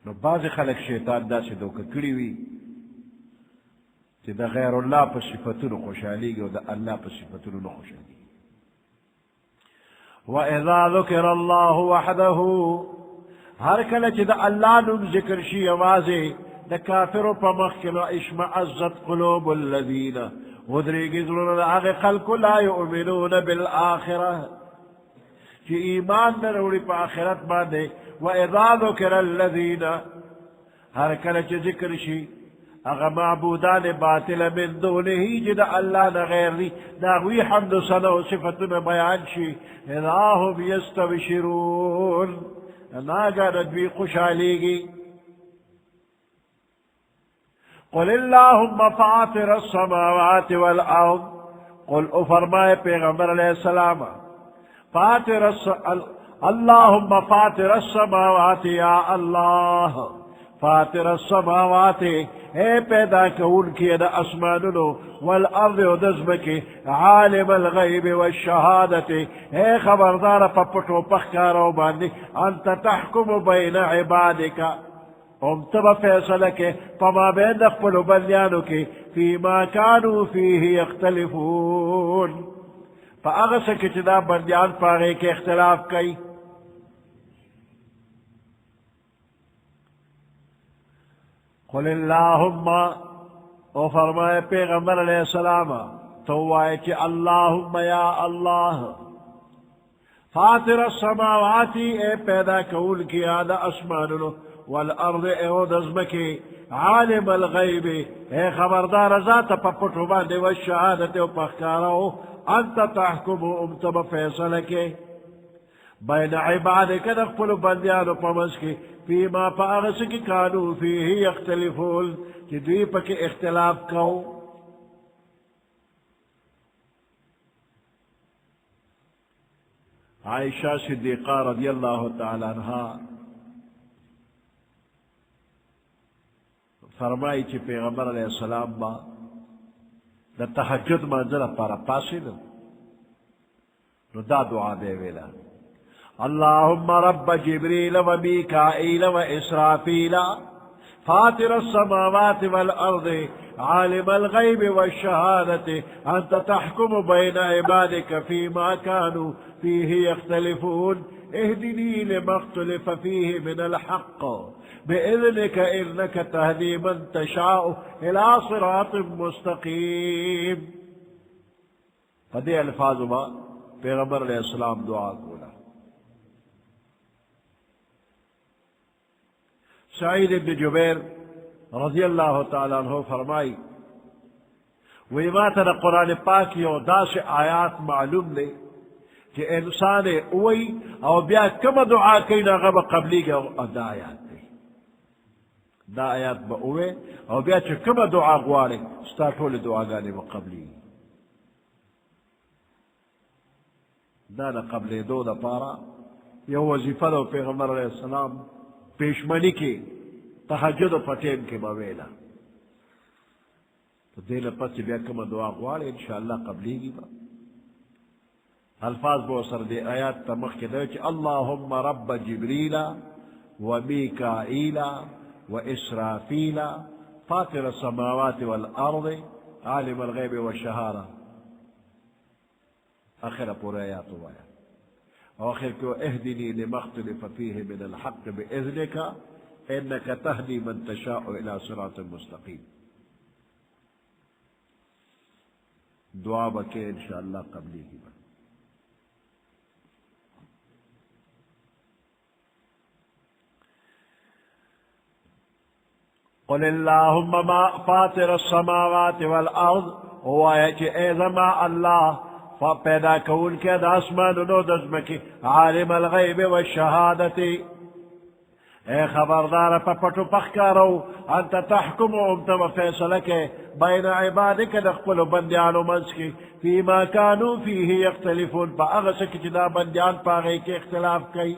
نو بعض خلق شیطان دا سے دوکا کری وی تی دا غیر اللہ پا صفتونو خوشحالی گی و دا اللہ پا صفتونو نو خوشحالی گی. وَإِذَا ذُكِرَ اللَّهُ وَحْدَهُ ہر کلچ دا اللہ نم ذکر شی آوازے دا کافر پا مخلو اشمعزت قلوب الذین ودریگی ضرور آغی خلق لا یؤمنون بالآخرہ چی ایمان نروڑی پا آخرت باندے. وَإِذَا ذُكِرَ الَّذِينَ ہر کلچ ذکر شی اغا معبودان باطل من دونہی جدا اللہ نغیر دی داغوی حمد صنع و صفتنا بیان شی اذا هم یستبشرون ناگا ندوی خوشحالی گی. قل اللہم فاطر السماوات والارض قل افرمائے پیغمبر علیہ السلام اللہم فاطر السماوات یا اللہ فاطر السماوات اے پیدا کون کی دا اسمانونو والارض و دزمکی عالم الغیب والشہادت اے خبردار پپٹو پخکارو باندی انت تحکم بین عبادکا تب فیصلہ کے پما بین اقبل بلیانو کی فیما کانو فیہ یختلفون فاغسک چدا بلیان پاگے کے اختلاف کئی. قل اللہم او فرمائے پیغمبر علیہ السلام تو آئے کہ اللہم یا اللہ فاطر السماواتی اے پیدا کون کی آدھا اسمانونو والارض او دزمکی عالم الغیب اے خبردار ذات پپٹو باندے والشہادت و پخکارو انت تحکم امتب فیصلہ کے بین عبادک نقبل بندیانو پمس کی فیما پاغس کی کانو فیہی یختلفون کہ دوی پک اختلاف کو. عائشہ صدیقہ رضی اللہ تعالی عنہ فرمائی چی پیغمبر علیہ السلام با دا تحجد منزل پارا پاسی نو دا دعا دے ویلا اللہم رب جبریل و میکائیل و اسرافیل فاطر السماوات والارض عالم الغیب والشہادت انت تحکم بین عبادک فیما کانوا فیہ یختلفون اہدنی لما اختلف فیہ من الحق بإذنك إنك تهدي من تشاء إلى صراط مستقيم فدي الفاظ ما پیغمبر علیہ السلام دعا کولا سعید بن جبیر رضی اللہ تعالیٰ عنہ فرمائی ویمات قرآن پاکی اور دا سے آیات معلوم لے کہ انسان اوئی او بیا کم دعا کینا غب قبلی گا دا آیات دے دا آیات با اوے او بیا چھ کم دعا گوارے ستا ٹول دعا گانے با قبلی دا دا قبل دو دا پارا یہ وظیفہ دا پیغمبر علیہ السلام پیشمنی کی تحجد و پٹیم کے مویلا تو دیل پس بیا کم دعا گوارے انشاءاللہ قبلی گی با الفاظ بو سر دے آیات تمخ کے دے چھ اللہم رب جبریل و میکائیل و اسرافیل فاطر السماوات والارض عالم الغیب والشہارہ آخر پورا آیات ہوا ہے آخر کو اہدنی لما اختلف فیہ من الحق بإذنک انک تہدی من تشاء الى صراط مستقیم دعا بکے انشاءاللہ قبلی کی بات قل اللہم ما فاطر السماوات والارض ہوا ہے کہ اے زما اللہ پیدا کون کے دا اسمان نو دزمکی عالم الغیب والشہادتی اے خبردار پا پٹو پخکارو انت تحکم امتم فیصلہ کے بین عبادک دخپل بندیانو منسکی فیما کانو فیہ یختلفون پا اغسک جدا بندیان پا غی کے اختلاف کئی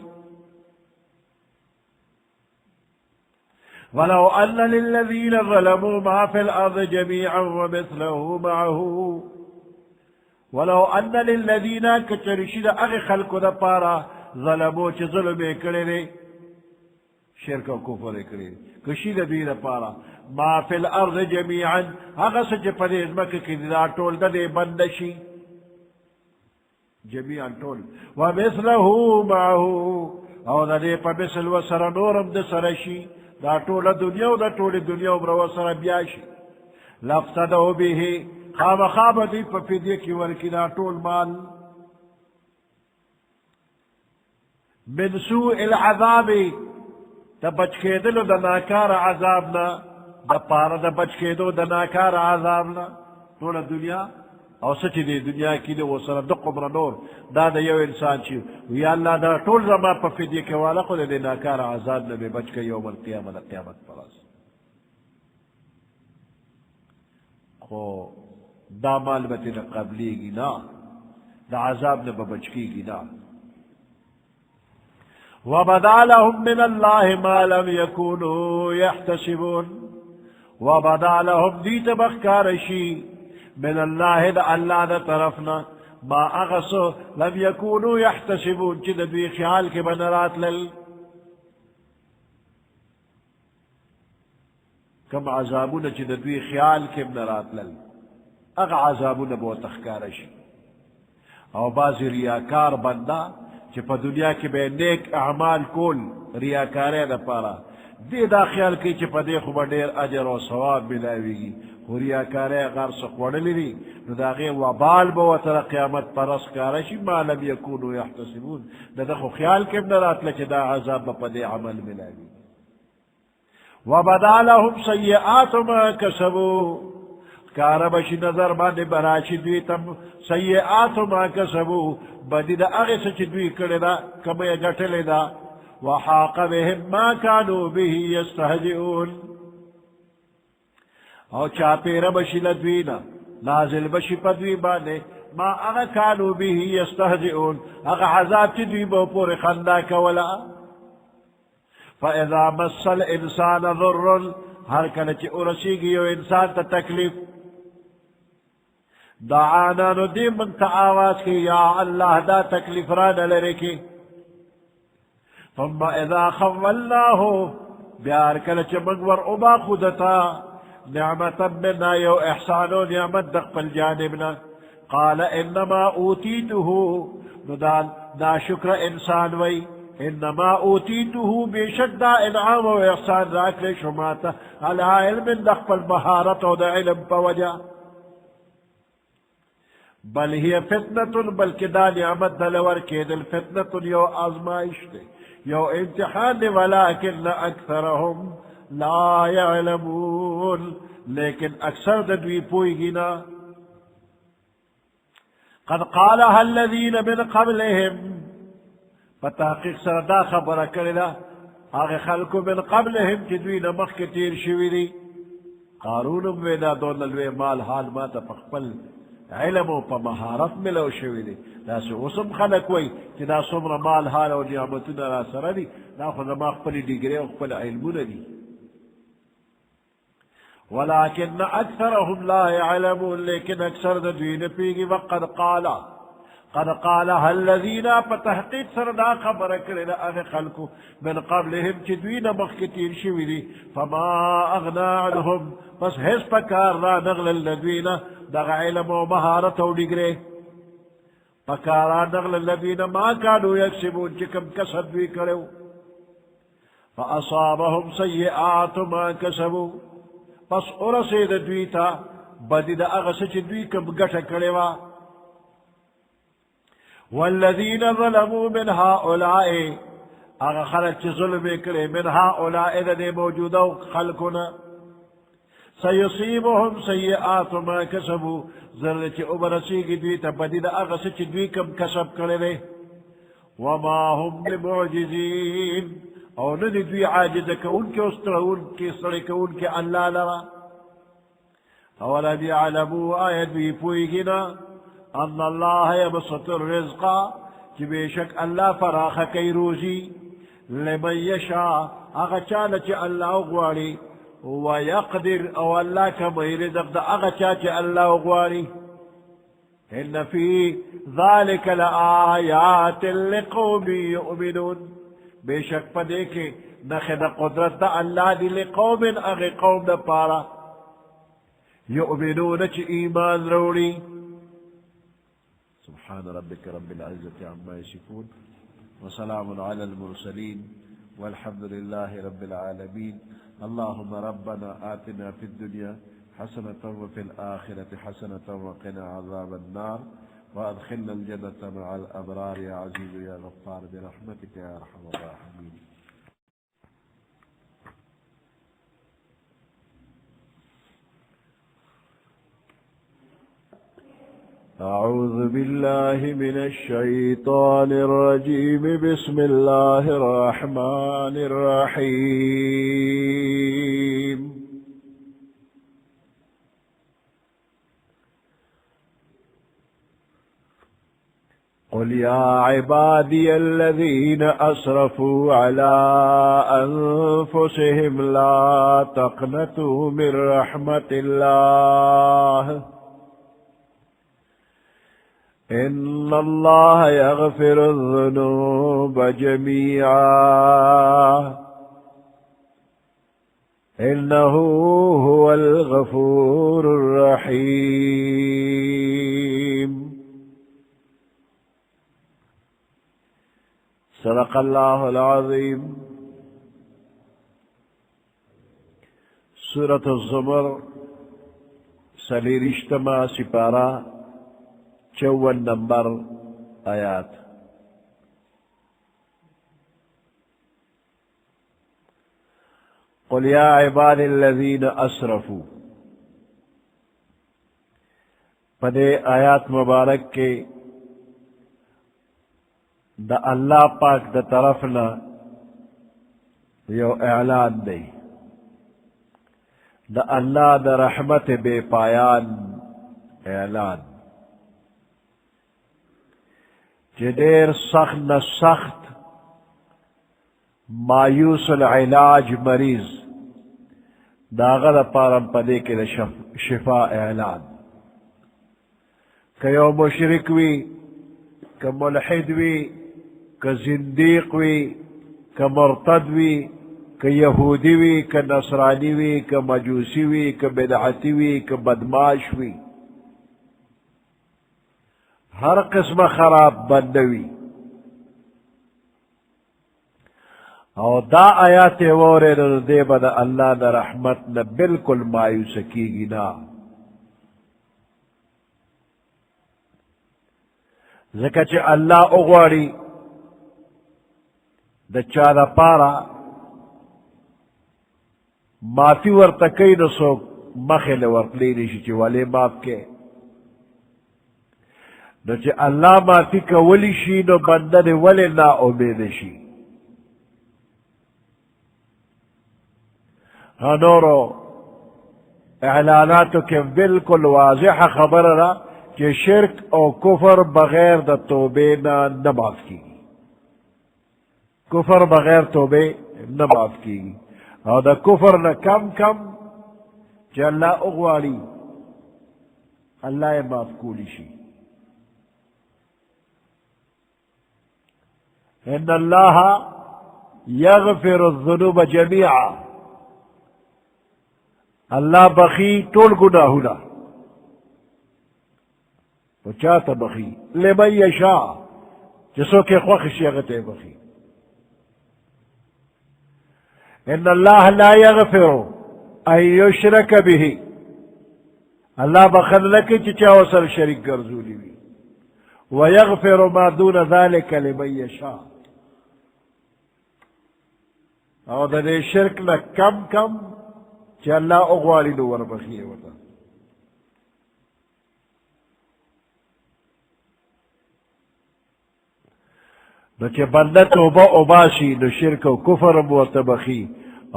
ولو ان للذین ظلموا ما فی الارض جميعا ومثله معه ولو ان للذین کچرشید اغی خلق دا پارا ظلمو چی ظلمے کرے شرک و کفر کرے کشید دیر پارا ما فی الارض جميعا اغس چی پدیز مکہ کی دا ٹول دا دے بندشی جميعا ٹول ومثله معه او دا دے پا مثل و سر نورم دا سرشی دا ٹول دنیا و دا ٹول دنیا و برو سر بیاشی لفتدو بیہی خواب خواب دی پا فیدیے کی ورکی دا ٹول مال من سوء العذابی دا بچکے دلو دا ناکار عذابنا دا پارا دا بچکے دو دا ناکار عذابنا ٹول دنیا او سچی دی دنیا کی دی وہ سر دقم رنور دا دا یو انسان چی یا اللہ دا ٹول زمان پا فیدیے کی والا خود دی ناکار عذابنا بے بچکے یوم القیامت قیامت پراس خو دا مال بتی نا قبلی گی نا دا عذاب نا ببچکی گی نا وَبَدَا لَهُم مِّنَ اللَّهِ مَا لَمْ يَكُونُوا يَحْتَسِبُونَ وَبَدَا لَهُم دیت بخکارشی من اللہ دا اللہ دا طرفنا ما اغسو لم يكونوا يحتسبون چی دا دوی خیال کے بنرات لل کم عذابون چی دا دوی خیال کے بنرات لل اغ عذابون بہت اخکارشی او بعض ریاکار بندہ چی پا دنیا کی بے نیک اعمال کول ریاکارے دا پارا دے دا خیال کی چی پا دے خوبا دیر اجر و ثواب ملاوی گی و ریاکارے غار سخوڑلی لی نو دا غیر وبال بوتر قیامت پرس کارشی ما لم یکونو یحتسبون دا خو خیال کم نرات لچی دا عذاب پا دے عمل ملاوی وبدا لهم سیئات ما کسبو کاربشی نظر باندے براشی دوی تم سیئات ما کسبو بدی دا اغی سچ دوی کردہ کمی گٹلی دا وحاق بهم ما کانو به یستہجئون او چاپی ربشی لدوینا نازل بشی پدوی باندے ما اغا کانو به یستہجئون اغا عذاب چی دوی با پور خندا کولا فاذا مس الانسان ضر ہر کل چی ارسی گیو انسان تا تکلیف دعانا ندی منت آواز کی یا اللہ دا تکلیف رانا لرکی ثم اذا خولناہو بیار کلچ منور ابا خودتا نعمتا منا یو احسانو نعمت دقل جانبنا قال انما اوتیتو ندان دا شکر انسان وی انما اوتیتو بیشک دا انعام و احسان راکل شماتا علی علم دقل مہارت و دا علم پوجا بل ہی فتنة بلکہ دا نعمت دلور کے دل فتنة یو آزمائش دے یو امتحان ولكن اکثرهم لا يعلمون لیکن اکثر دوی پوئی گینا قد قالها الذين من قبلهم فتحقیق سردا خبر کرنا آغی خلق من قبلهم چدوی نمخ کے تیر شوی دی قارون وینا دون الوی مال حال ما تفقبل علم و پا مہارت ملو شوی دی ناس اسم خلق وی چی نا سمر مال حال و نعمتنا را سر دی نا خود ما اقبل دیگری و اقبل علمون دی ولیکن اکثرهم لا يعلمون لیکن اکثر دوین پیگی وقد قالها الذین پتحقیق سردا خبر کرنا اغی خلقو من قبلهم چی دوین مخکتیر شوی دی فما اغنا عنهم پس حس پکار را نغل الذین دغ علم و مہارت و ڈگرے پکارا نغل الذین ما کانو یکسبون چکم کسب بھی کرو فاصابهم سیئات ما کسبو پس ارسید دویتا بدی دا اغس چی دوی کم گٹا کروا والذین ظلموا من هؤلاء اغا خلق چی ظلم کرے من هؤلاء دا دے موجودا خلقنا سيصيبهم سيئات ما كسبوا ذرة أبرسي دويتا بديد أغسي دويكم كسب كرده وما هم بمعجزين أو ندي دوي عاجز كون كأسترون كيصر كون كألا لرا أولم يعلموا آية دوي فويقنا أن الله يبسط الرزق كبيشك الله فراخ كيروزي لمن يشاء أغشالة الله أغوالي ويقدر او الله كما يرزق دا اغچاچ الله غواري ان في ذلك لآيات لقوم يؤمنون بشك پدے کے نخد قدرت دا اللہ دی لقوم اغی قوم دا پارا يؤمنون چ ایمان روڑی سبحان ربك رب العزة عما يصفون وسلام على المرسلين والحمد لله رب العالمين اللهم ربنا آتنا في الدنيا حسنة وفي الآخرة حسنة وقنا عذاب النار وأدخلنا الجنة مع الأبرار يا عزيز يا غفار برحمتك يا أرحم الراحمين. أعوذ بالله من الشيطان الرجيم بسم الله الرحمن الرحيم. قل يا عبادي الذين أسرفوا على أنفسهم لا تقنطوا من رحمة الله إن الله يغفر الذنوب جميعا إنه هو الغفور الرحيم. صدق الله العظيم. سورة الزمر سلیرشتما سپارہ 54 نمبر آیات. قل يا عباد الذين اسرفوا. پدے آیات مبارک کے دا اللہ پاک دا طرفنا یو اعلان دے دا اللہ دا رحمت بے پایان اعلان جدیر سخت نہ سخت مایوس العلاج مریض داغر پارم پدے کے شفا اعلان. کہ یو مشرک وی کہ ملحد وی کہ زندیق وی کہ مرتد وی کہ یہودی وی کہ نصرانی وی کہ مجوسی وی کہ بدعتی وی کہ بدماش وی، ہر قسم خراب بندوی. او دا آیات وورے نو دے بدا اللہ دا رحمت نا بالکل مایوس کیگی نا. ذکر چے اللہ اغواری دا چا دا پارا معافی ورتکی نو سو مخیل ورطلی نیشی چے والے معاف کے نو چے اللہ معافی کا ولی شی نو بندن ولی نا امید شی. ہنورو اعلاناتو کے بالکل واضح خبر را کہ شرک او کفر بغیر دا توبے نا نماف کی گی، کفر بغیر توبے نماف کی گی. اور دا کفر نا کم کم کہ اللہ اغواری اللہ معاف کولی شی. ان اللہ یغفر الذنوب جميعا، اللہ بخی طول گناہونا تو چاہتا بخی لمن یشاء جسو کے خوخ شیغت بخی. ان اللہ لا یغفر ان یشرک به، اللہ بخن لکی چچا وصل شرک گرزولی بھی، ویغفر ما دون ذلك لمن یشاء، اور دے شرک نا کم کم کہ اللہ اغوالی نو وربخیے وطا. نو چے بندہ توبہ اباشی نو شرک و کفر موتبخی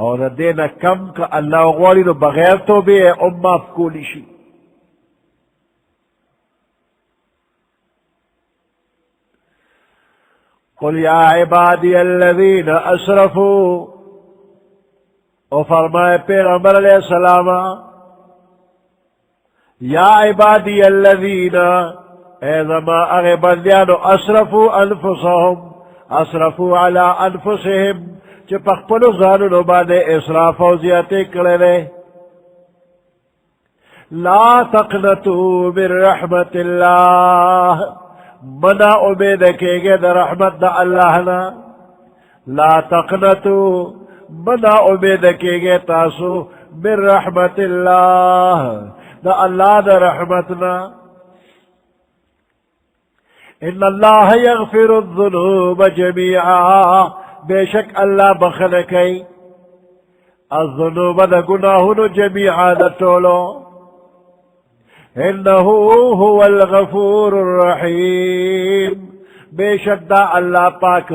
اور دینا کم کہ اللہ اغوالی نو بغیر توبے اماف کولی شی. قل یا عبادی الذین اسرفوا، او فرمائے پیغمبر علیہ السلام یا عبادی الذین اے زما اغی بندیانو اسرفوا انفسهم، اسرفوا علی انفسهم چی پخپلو زانو باندے اسراف و زیادے کرنے. لا تقنطوا من رحمت اللہ، منا امید کے گے دا رحمت دا اللہ نا. لا تقنطوا منا امید کے گے تاسو من رحمت اللہ دا اللہ دا رحمتنا. ان اللہ یغفر الذنوب جميعا، بے شک اللہ بخلقی الذنوب دا گناہن جميعا دا طولو. انہو هو الغفور الرحیم، بے شک دا اللہ پاک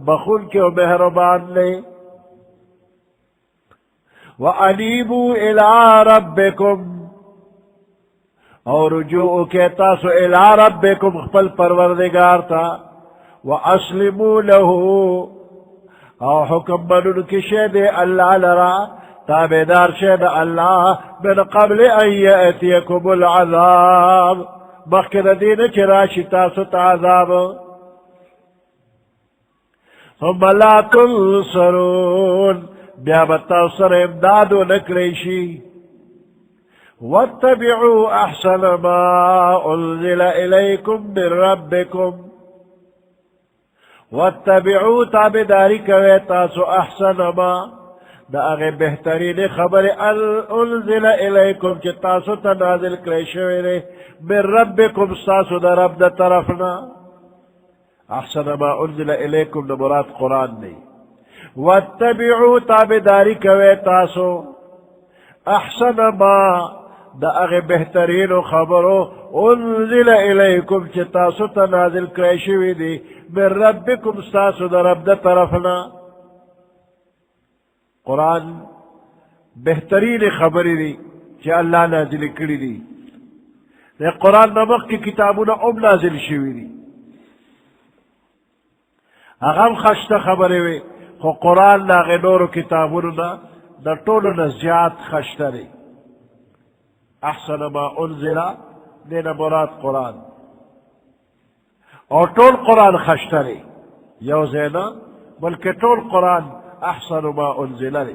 بخون کے مہربان لے. وَأَنِيبُوا إِلَىٰ رَبِّكُمْ، اور رجوع کے تاسو إِلَىٰ رَبِّكُمْ خپل پروردگار تا. وَأَسْلِمُوا لَهُ، اور حکم منن کی شید اللہ لرا تابدار شید اللہ من قبل ان یأتیکم العذاب، مخکر دین چراشی تاسو تعذاب. ثم لا تنصرون، بیا بتاثر امدادو نکریشی. واتبعوا احسن ما انزل الیکم من ربکم، واتبعوا تابداری کوے تاسو احسن ما دا اغی بہترین خبر انزل الیکم چی تاسو تنازل کریشوئے من ربکم ساسو دا رب دا طرفنا. احسن ما انزل الیکم دا مراد قرآن نہیں. واتبعوا تابداری کوے تاسو احسن ما دا اغی بہترین خبرو انزل الیکم چی تاسو تنازل کریشوئے دی من ربکم ساسو دا رب دا طرفنا. قرآن بہترین خبری دی کہ اللہ نازل کری دی. قرآن نمک کی کتابونا نازل شوی دی، اغم خشت خبری وی خو قرآن ناغی نورو کتابونا دا طولو نزیاد خشت دی. احسن ما انزل دینا مراد قرآن. اور طول قرآن خشتری یو زینا بلکہ طول قرآن احسن ما انزل لی.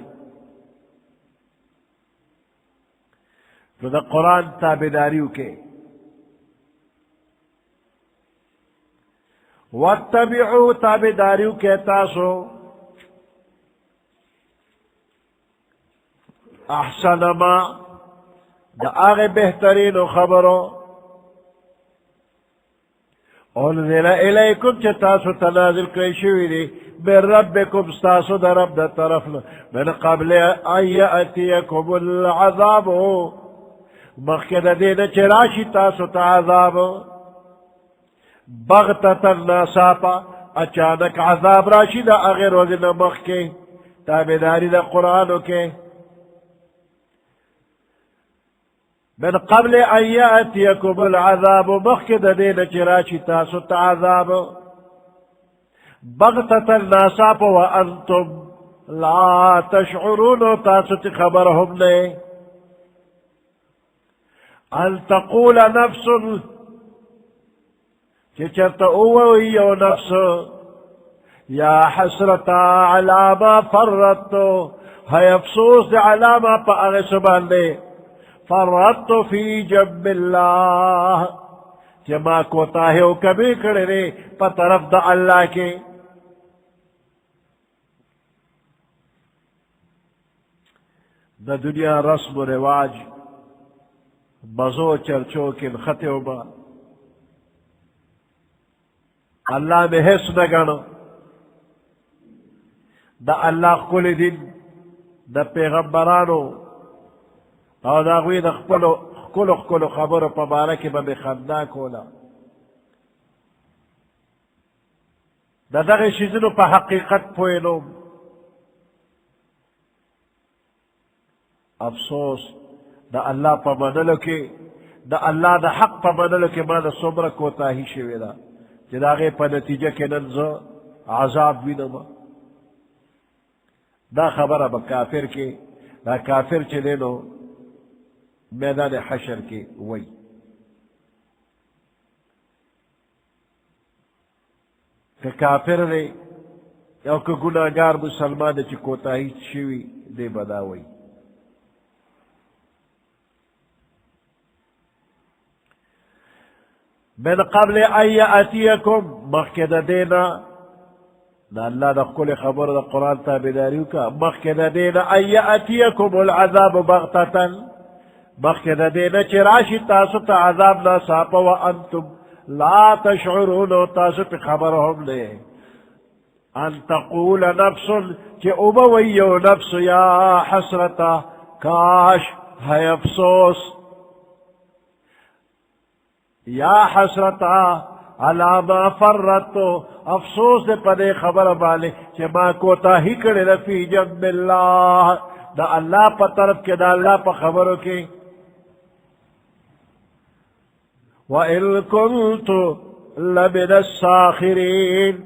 تو دا قرآن تابداریو کے واتبعو تابداریو کے تاسو احسن ما دا آغی بہترین خبرو انزل الیکم چه تاسو تنازل کئی شوی دی من ربکم ستاسو دا رب دا طرفنا من قبل ان یأتیکم العذاب مخید دینا چراشی تاسو تا عذاب بغتتا ناساپا اچانک عذاب راشی دا اغیر وزن مخ کے تابداری دا قرآنو کے من قبل ان یأتیکم العذاب مخید دینا چراشی تاسو تا عذاب بغتتا ناساپا وانتم لا تشعرون تاسو تی خبرهم لے ان تقول نفس چرت اووی و نفس یا حسرتا علی ما فرطتو ہے افسوس علی ما پا اغسبان دے فرطتو فی جنب اللہ جما کوتاہیو کمی کرنے پا طرف دا اللہ کے دا دنیا رسم و رواج بزو چرچو کن خطیو با اللہ میں حس نگانو دا اللہ کل دن دا پیغمبرانو او دا غوی دا خکلو خبرو پا بارکی با بخندا کولا دا دغی شیزنو پا حقیقت پوینو افسوس دا اللہ پا منلو کے دا اللہ دا حق پا منلو کے ما دا صبر کوتا ہی شوی دا جدا غی پا نتیجہ کے ننزو عذاب بھی نما دا خبر با کافر کے دا کافر چلے نو میدان حشر کے وی کہ کافر نے یو کہ گناہگار مسلمان چی کوتا ہی شوی دے بدا وی من قبل ان یأتیکم مخکد دینا دا اللہ دا قول خبر دا قرآن تابداریو کا مخکد دینا ان یأتیکم العذاب بغتتا مخکد دینا چراشی تاسو تا عذاب ناساپا وانتم لا تشعرون تاسو پی خبرهم لے ان تقول نفس چی امویو نفس یا حسرتا کاش ہے افسوس یا حسرتا علی ما فرطتو افسوس دے پدے خبر بالے کہ ما کوتا ہی کڑے رفی جنب اللہ دا اللہ پا طرف کے دا اللہ پا خبروں کے وَإِن كُنْتُ لَمِنَ السَّاخِرِينَ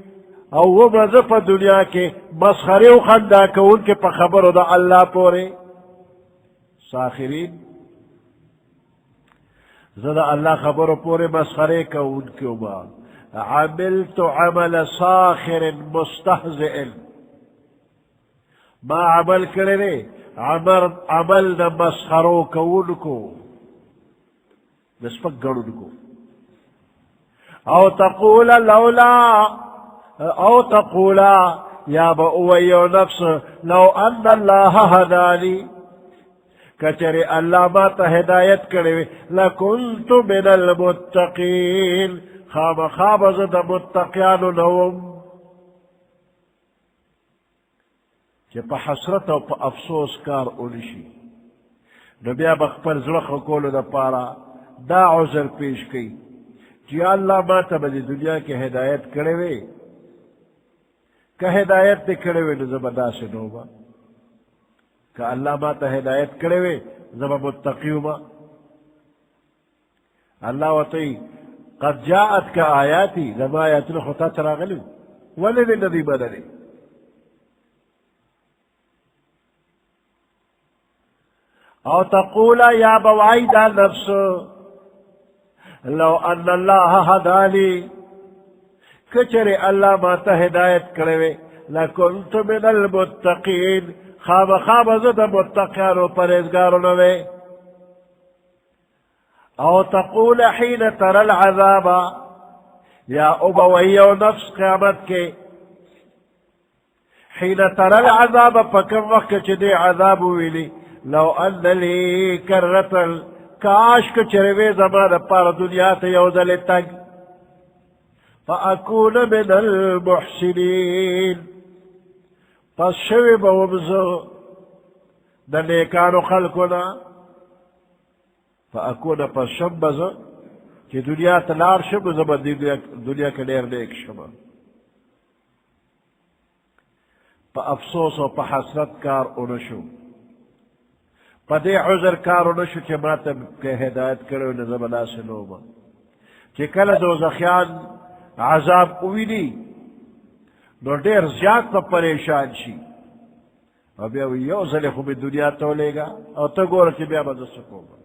او وہ مذہب دنیا کے مسخرے و خندہ کہ ان کے پا خبروں دا اللہ پورے ساخرین زدہ اللہ خبر پورے مسخرے کا ان کے اوبا عملت عمل ساخر مستہزئ ما عمل کرنے عمل نہ مسخروں کا ان کو نسبت گڑ ان کو او تقول لولا او تقولا یا بأوی نفس لو ان اللہ ہدانی کچرے اللہ ما تا ہدایت کرے لکنت من المتقین خواب زد متقیانو نوم کہ پا حسرت و پا افسوس کار انشی نبیا بخپر زلخ کولو دا پارا دا عذر پیش کی کہ اللہ ما تا بدی دنیا کے ہدایت کرے وے کہ ہدایت دے کرے وے نزبدا سے نوبا کہ اللہ ما تا ہدایت کرے وے زبا متقیو ما اللہ وطی قد جاءت کا آیاتی زبا آیاتنا خطا تراغلی ولی ندی بدلی او تقولا یا بوعید نفس لو ان اللہ ہدانی کچر اللہ ما تا ہدایت کرے لکنت من المتقین خواب زد متقیان و پرہیزگارو نوے او تقول حین تر العذاب یا ابوی و نفس قیامت کے حین تر العذاب پکم وقت چدے عذاب ویلی لو ان لی کرتل کاش کچروے زمان پار دنیا تیوزل تگ فأکون من المحسنین پس شوی بومزو دنیکانو خلقنا فأکون پس شمبزو کہ دنیا تلار شب زمان دنیا کے لیر نیک شما پا افسوس و پا حسرت کار انشو پا دے عذر کار انشو چی ماتا کے ہدایت کرو نظم ناسلو با چی کل دوزخیان عذاب اویلی نو دیر زیاد پا پریشان شی او بیا یو ذلی خوب دنیا تولے گا او تا گورا چی بیا مدد سکو با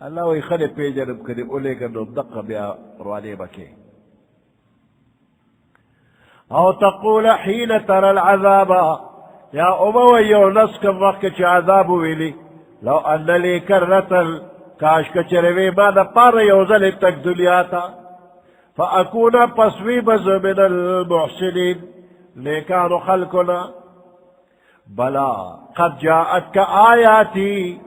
اللہ وی خلی پی جنب کری اولے گا نو دقا بیا روانے بکے او تقول حین تر العذاب یا اموی یو نسکم وقت چی عذاب ویلی لو ان لی کرتل کاش کچروی ما دا پار یوزل تک دنیا تا فأکون پسوی بز من المحسنین نیکان خلقنا بلا قد جاءت کا آیاتی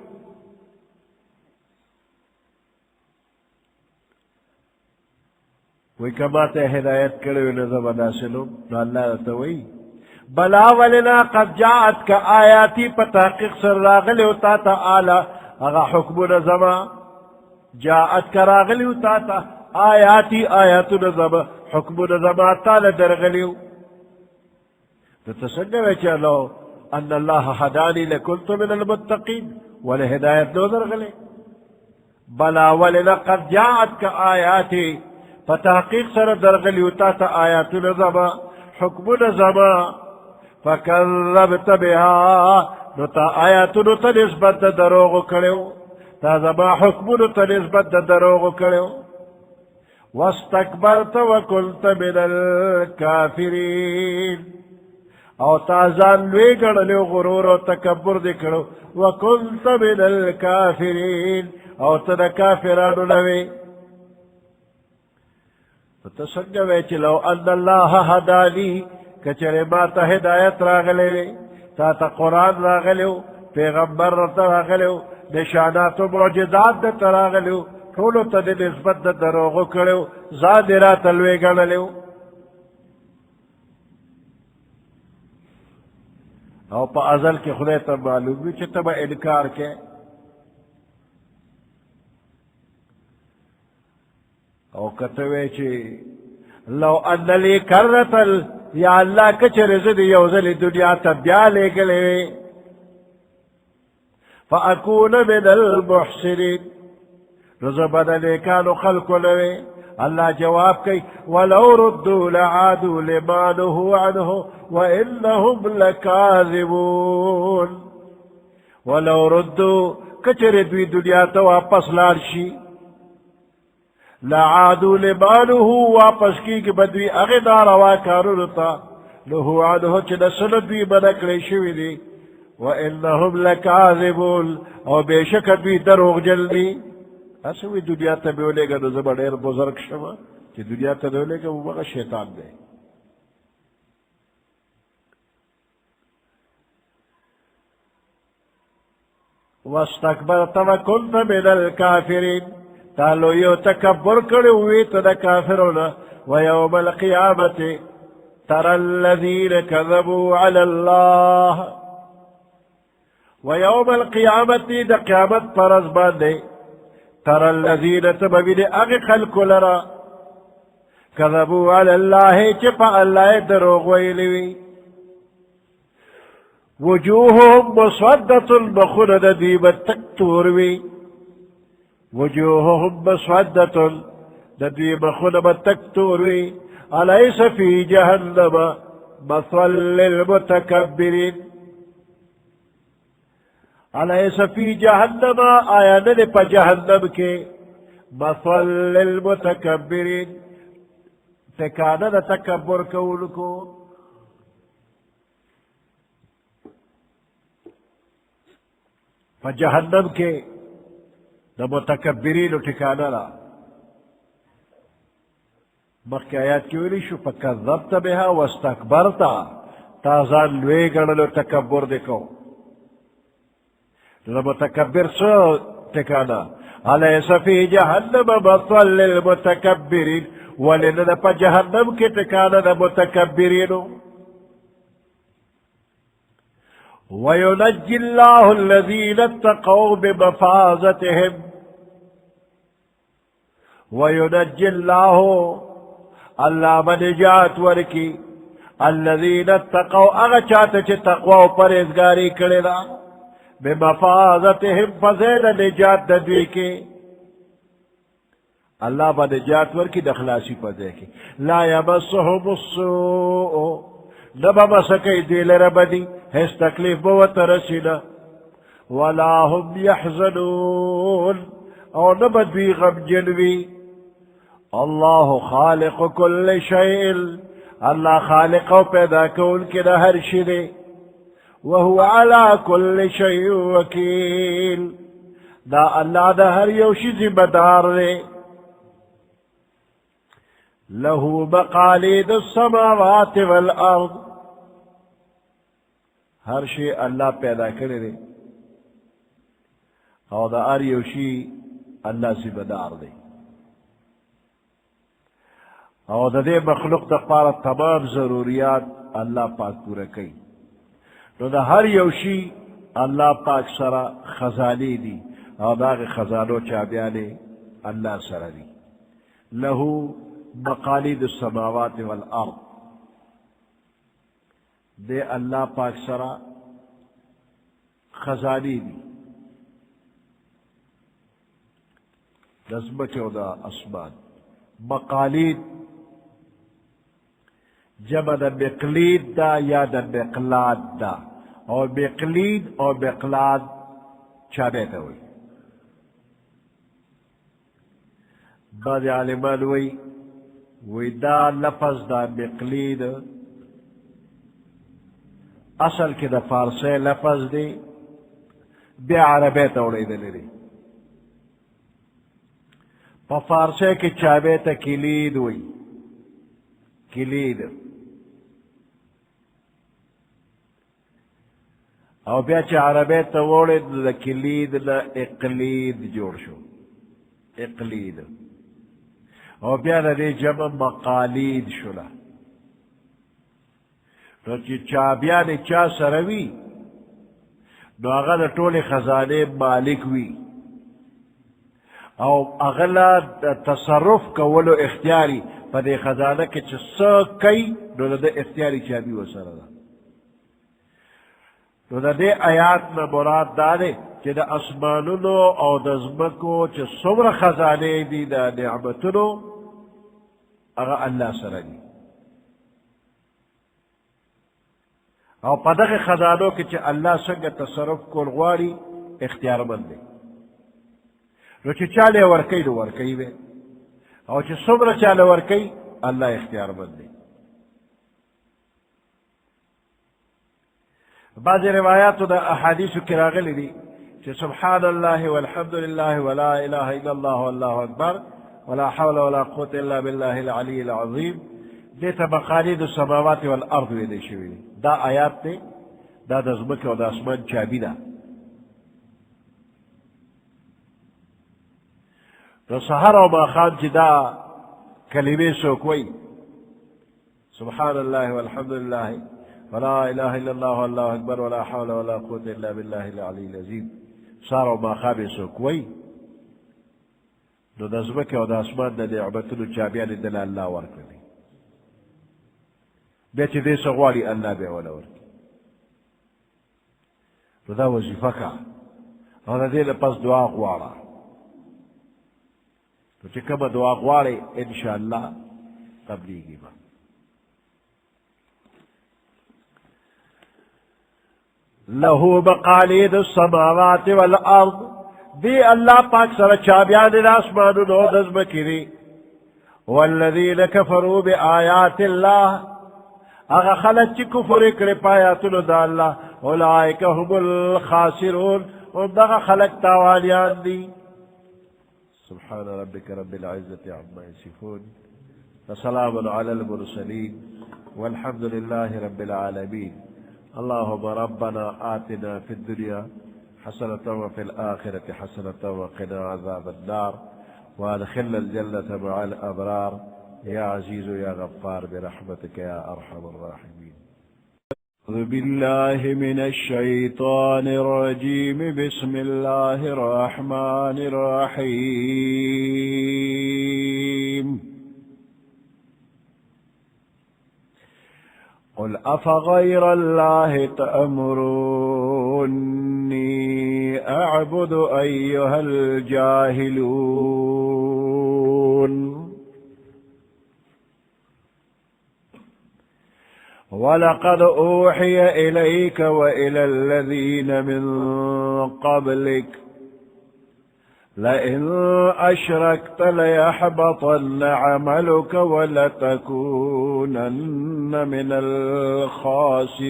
وی کما تے ہدایت کرے نظم ناسلو نو اللہ تاوی بلا ولنا قد جاءت کا آیاتی پتحقیق سر راغلی ہوتا تا آلا اگا حکم نظم جاءت کا راغلی ہوتا تا آیاتی آیات نظم حکم نظم تالا درغلیو تتسنگوے چلو ان اللہ حدانی لکنت من المتقین ولہدایت نو درغلی بلا ولنا قد جاءت کا آیاتی فتحقیق سر درغلیو تا تا آیات نظم حکم نظم فکذبت بها نتا آیات نتا نسبت دروغ کریو تا زما حکم نتا نسبت دروغ کریو واستکبرت وکنت من الكافرین او تازان لوی گڑلیو غرور و تکبر دکڑو وکنت من الكافرین او تدا کافرانو نوی فتسنگوے چلو ان اللہ حدانی کچرے ما تا ہدایت راغلے تا تا قرآن راغلیو پیغمبر راغلیو نشانات و معجزات دا راغلیو کولو تا دی نسبت دا دروغو کریو زادرا تلوے گنلیو او پا ازل کی خدای تا معلوم بھی چھتا با انکار کے او کتوے چی لو ان لی کرتل یا اللہ کچر زد یوزل دنیا تا بیا لے گلے فاکون من المحسنین رزبنا نیکانو خلقو لوے اللہ جواب کئی ولو ردو لعادو لما نہو عنہ وانہم لکاذبون ولو ردو کچر دوی دنیا تا واپس لارشی لعادو لما نہو واپس کی کہ بدوی اغدار واکارو نتا نہو عنہ چنا سندوی منکلی شوی دی وانہم لکاذبون او بے شک دوی دروغ جلدی اسوی دنیا تا بیولے گا نو زبا دیر بزرگ شما کہ دنیا تا بیولے گا وہ مگا شیطان دے واستکبرت وکنت من الكافرین تالو یو تکبر کرے ہوئی تا کافرونا ویوم القیامت ترى الذین کذبوا علی اللہ ویوم القیامت دا قیامت پر ازبان دے ترى الذین تببین اغی خلق لرا کذبوا علی اللہ چپا اللہ دروغ ویلوی وجوہهم مسودت بخند دیبت تکتوروی وجوہهم مسودت ندیب خند تکتوروی علیس فی جہنم مثوى للمتکبرین علیس فی جہنم آیا ندی پا جہنم کے مثوى للمتکبرین ٹکانہ دا تکبر کول کو فجہنم کے دا متکبرین و ٹکانہ را مخی آیات کی ویلی شو فکذبت بها واستکبرتا تازان لوے گنلو تکبر دکو دا متکبر سو ٹکانہ علیس فی جہنم مثوى للمتکبرین ولن دا پا جہنم کے ٹکانہ دا متکبرینو وَيُنَجِّ اللَّهُ الَّذِينَ اتَّقَوْا بِمَفَازَتِهِمْ وَيُنَجِّ اللَّهُ اللہ منجات ورکی الَّذِينَ اتَّقَوْا اغچات چھ تقوی و پرہیزگاری کرنا بِمَفَازَتِهِمْ فزید نجات دوی کے اللہ منجات ورکی دخلاسی پدے کی لا يَمَسُّهُمُ السُّوءُ نبا مسکی دیل ربدی ہیس تکلیف بوت رسینا ولا هم يحزنون او نبا دوی غم جنوی اللہ خالق کل شیء اللہ خالق و پیدا کون کنا ہر شدے وهو على كل شيء وكيل دا اللہ دا ہر یوشی ذمہ دار رے له مقاليد السماوات والارض ہر شے اللہ پیدا کرے دے اور دا ہر یوشی اللہ ذمہ دار دے اور دا دے مخلوق دا پارا تمام ضروریات اللہ پاک پورا کئی تو دا ہر یوشی اللہ پاک سرا خزانی دی اور دا خزانو چابیانے اللہ سرا دی لہو مقالید السماوات والارض دے اللہ پاک سرا خزانی دی دزمک و دا اسمان مقالید جمع دا مقلید دا یا دا مقلاد دا اور مقلید اور مقلاد چاہنے تا ہوئی بعض عالمان وی دا لفظ دا مقلید اصل کی دا فارسی لفظ دی بے عربی توڑی دلی پا فارسی کی چابے تا کلید ہوئی کلید او بیا چا عربی توڑی دا کلید نا اقلید جوڑ شو اقلید او بیا دا جمع مقالید شلا تو چی چابیان چا سروی نو اغلا طول خزانے مالک وی او اغلا تصرف کولو اختیاری پا دے خزانہ کے چی سا کئی نو دا اختیاری چابی و سر دا نو دا دے آیات نا مراد دارے چی دا اسمانونو او دا زمکو چی صبر خزانے دی دا نعمتونو اغا اللہ سر دی او پدغ خزانوں کے چھ اللہ سنگ تصرف کول غواری اختیار مند دے نو چھ چالے ورکی نو ورکی بے او چھ صبر چالے ورکی اللہ اختیار مند دے بعض روایات دا احادیث کراغل دی چھ سبحان اللہ والحمدللہ ولا الہ الا اللہ واللہ اکبر ولا حول ولا قوة الا باللہ العلی العظیم دیتا مقالید السماوات والارض ویدے شوی دی دا آیات تے دا دزمک و دا اسمان چابی دا تو سحر و ماخان چی دا کلمے سوکوئی سبحان اللہ والحمدللہ ولا الہ الا اللہ واللہ اکبر ولا حول ولا قوة الا باللہ العلی العظیم سار و ماخان سوکوئی نو دزمک و دا اسمان دا نعمتنو چابیان دل اللہ ورکلی بیچے دے سغوالی اللہ بے والا ورکی تو دا وظیفہ کا اور دا دے لپس دعا غوارا تو چکم دعا غوارے انشاءاللہ تبلیغی با لہو مقالید السماوات والارض دی اللہ پاک سر چابیان الاسمان نو دزمکی دی والذین کفروا بآیات اللہ اگا خلق چی کفر کرپ آیاتنا دا اللہ اولئک هم الخاسرون اندغا خلق تاوالیان دی. سبحان ربك رب العزة عما يصفون وسلام على المرسلين والحمد لله رب العالمين. اللهم ربنا آتنا في الدنيا حسنة وفي الآخرة حسنة وقنا عذاب النار وادخلنا الجنة مع الأبرار يا عزيز يا غفار برحمتك يا أرحم الراحمين. أعوذ بالله من الشيطان الرجيم. بسم الله الرحمن الرحيم. قل أفغير الله تأمروني أعبد أيها الجاهلون. ولقد أوحي إليك وإلى الذين من قبلك لئن أشركت ليحبطن عملك ولتكونن من الخاسرين.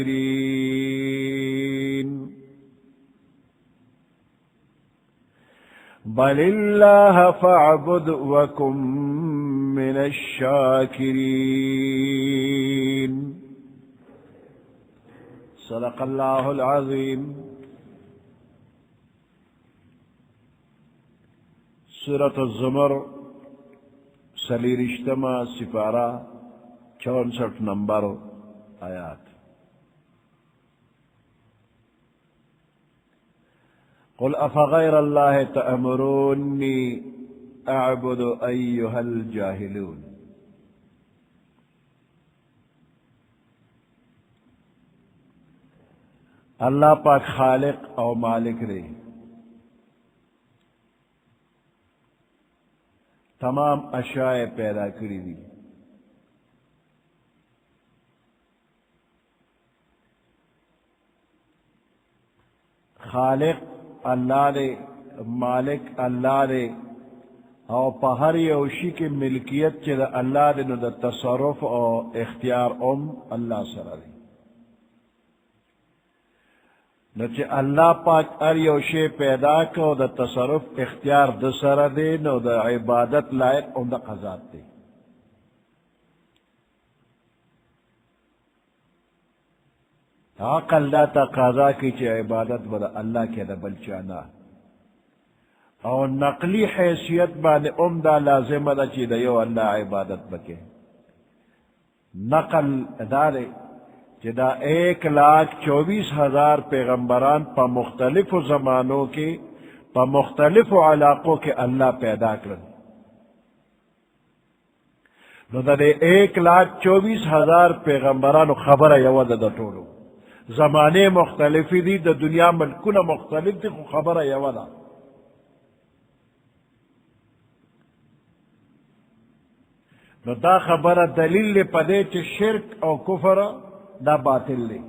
بل الله فاعبد وكن من الشاكرين. صدق الله العظيم. سورة الزمر سلیرشتما سپارہ 64 نمبر آیات. قل افغیر اللہ تأمرونی اعبد ایہا الجاہلون. اللہ پاک خالق او مالک رے تمام اشیاء پیدا کری دی. خالق اللہ دے مالک اللہ دے او پہر یوشی کی ملکیت چی دا اللہ دے نو دا تصرف او اختیار اللہ سر دی. نو چی اللہ پاک ار یوشی پیدا کو دا تصرف اختیار دا سر دے نو دا عبادت لائق دا قضات دے. عقل دا تقاضا کی چی عبادت بدا اللہ کے دا بلچانا او نقلی حیثیت بانے دا لازم دا چی دا یو اللہ عبادت بکے. نقل دا دے چی دا 1,24,000 پیغمبران پا مختلف زمانوں کے پا مختلف علاقوں کے اللہ پیدا کرن. نو دا دے 1,24,000 پیغمبران خبر یود دا ٹولو زمانے مختلفی دی دا دنیا ملکون مختلف دی خبر یودا. نو دا خبر دلیل لی پدے چی شرک او کفر دا باطل لی.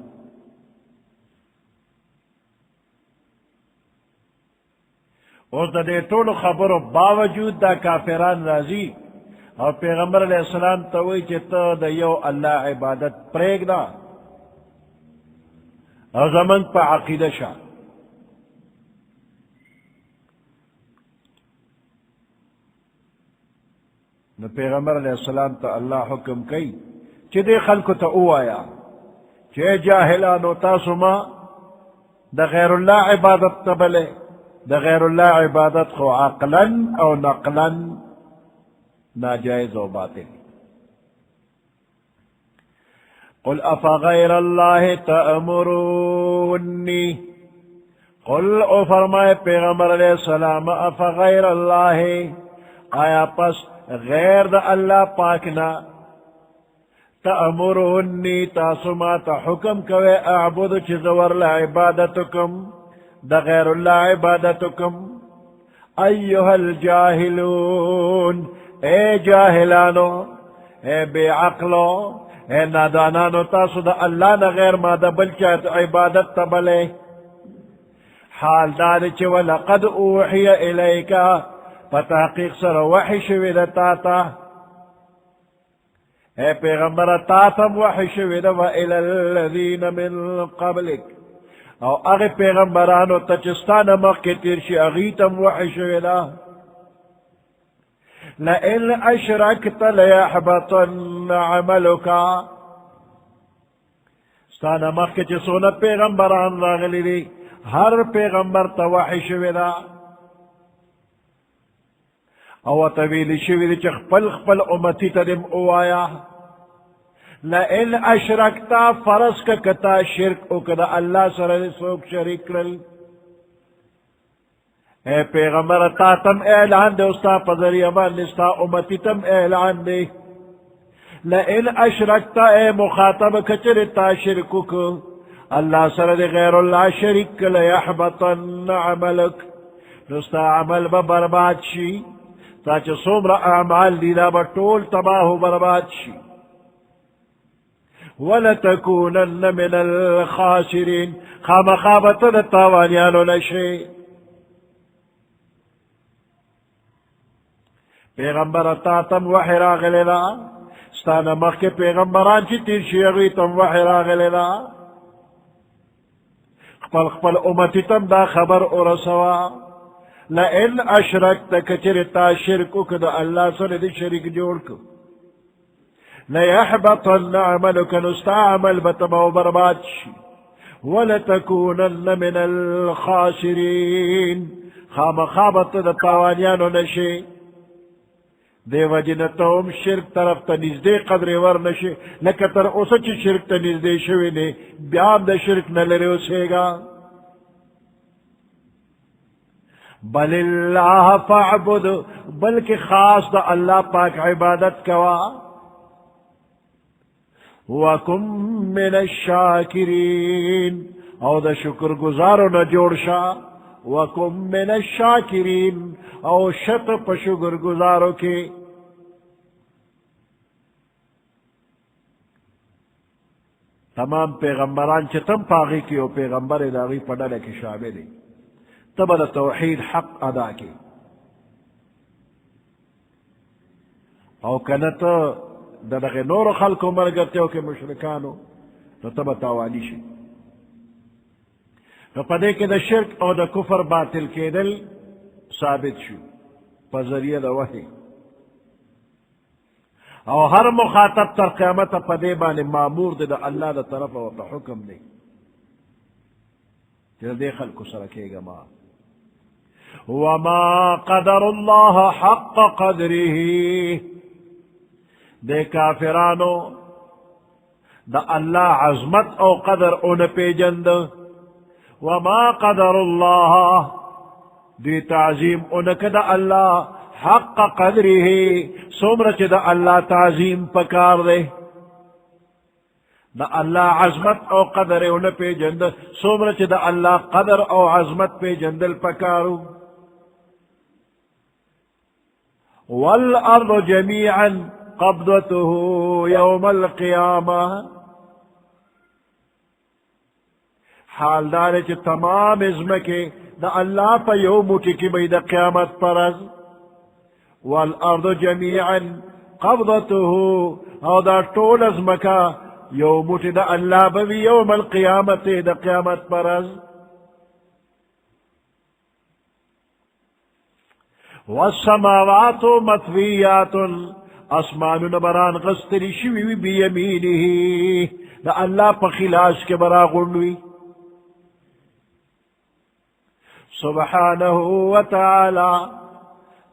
اور دا دے طول خبر باوجود دا کافران رازی اور پیغمبر علیہ السلام توئی چی تا دا یو اللہ عبادت پریگ دا اور زمن پا عقیدہ شا. نو پیغمبر علیہ السلام تا اللہ حکم کئی چی دے خلق تا او آیا چی جاہلانو تاسو ما دا غیر اللہ عبادت تبلے. دا غیر اللہ عبادت خو عقلا او نقلا ناجائز و باطل. قل افغیر اللہ تأمرونی. قل او فرمائے پیغمبر علیہ السلام افغیر اللہ آیا پس غیر دا اللہ پاکنا تأمرونی تاسما تا حکم کوئے اعبد چیزور لعبادتکم دا غیر اللہ عبادتکم ایوہ الجاہلون اے جاہلانو اے بے عقلو اے نادانانو تاسو دا اللہ نا غیر ما دا بلچات عبادت تبلے. حال دار چی ولقد اوحی الیکا فتحقیق سر وحی شوی دا تاتا اے پیغمبر تاتم وحی شوید و الى الذین من قبلک او اغی پیغمبرانو تچستان مخی تیرشی اغیتم وحی شویدہ لئن اشرکت لیحبطن عملکا ستانا مخی چسونا پیغمبران راغلی دی ہر پیغمبر تا وحی شویدہ او طویل شوید چخ پل خپل امتی تدم اوایا لئن اشرکتا فرس کا کتا شرک اکدا اللہ سر سوک شریک کرل اے پیغمبر تا تم اعلان دے استا پذری امان نستا امتی تم اعلان دے لئن اشرکتا اے مخاطب کچر تا شرکو کو اللہ سر دے غیر اللہ شریک لیحبطن عملک نستا عمل با برباد شی تاچہ سومر اعمال دینا با طول تباہ برباد شی وَلَتَكُونَنَّ مِنَ الْخَاسِرِينَ خام خوابتن تاوانیانو نشے پیغمبر تاتم وحی راغلینا ستانا مخ کے پیغمبران چی تیر شیغی تم وحی راغلینا خپل خپل امتی تم دا خبر ارسوا لئن اشرکت کچرتا شرکو کدا اللہ سن دی شرک جوڑ کو لیحبطن عملک نستا عمل بتباو برباد شی ولتکونن من الخاسرین خام خوابت دا تاوانیانو نشے دے وجنتهم شرک طرف تا نزدے قدر ور نشے لکتر اسا چی شرک تا نزدے شوی نے بیام دا شرک نلرے اسے گا بل اللہ فاعبد بلکہ خاص دا اللہ پاک عبادت کوا وَكُم مِّنَ الشَّاكِرِينَ او دا شکر گزارو نہ جوڑ شا وَكُم مِّنَ الشَّاكِرِينَ او شت پا شکر گزارو کے تمام پیغمبران چتم پاغی کی او پیغمبر داغی پڑھنے کی شامل تب دا توحید حق ادا کی او کنت دا دغی نور خلقو مرگرتے ہو کہ مشرکانو تو تب تاوانی شی تو پدے کے دا شرک او دا کفر باطل کے دل ثابت شو پا ذریعہ دا وحی او ہر مخاطب تر قیامت پدے بانے معمور دے دا اللہ دا طرف او تا حکم دے جل دے خلقو سرکے گا ما وما قدر اللہ حق قدره دے کافرانو دا اللہ عظمت او قدر ان پہ جند وما قدر اللہ دی تعظیم انک دا اللہ حق قدره سمرچ دا اللہ تعظیم پکار دے دا اللہ عظمت او قدر ان پہ جند سمرچ دا اللہ قدر او عظمت پہ جندل پکارو والارض جميعا قبضته يوم القيامة حال دارے چھ تمام ازمکے دا اللہ پا یوموٹی کی بید قیامت پرز والارض جميعا قبضته او دا طول ازمکا یوموٹی دا اللہ بوی یوم القیامت دا قیامت پرز والسماوات مطویات اسمان نبران غستری شوی بیمینه دا اللہ پا خلاص کے برا غنوی سبحانہ وتعالی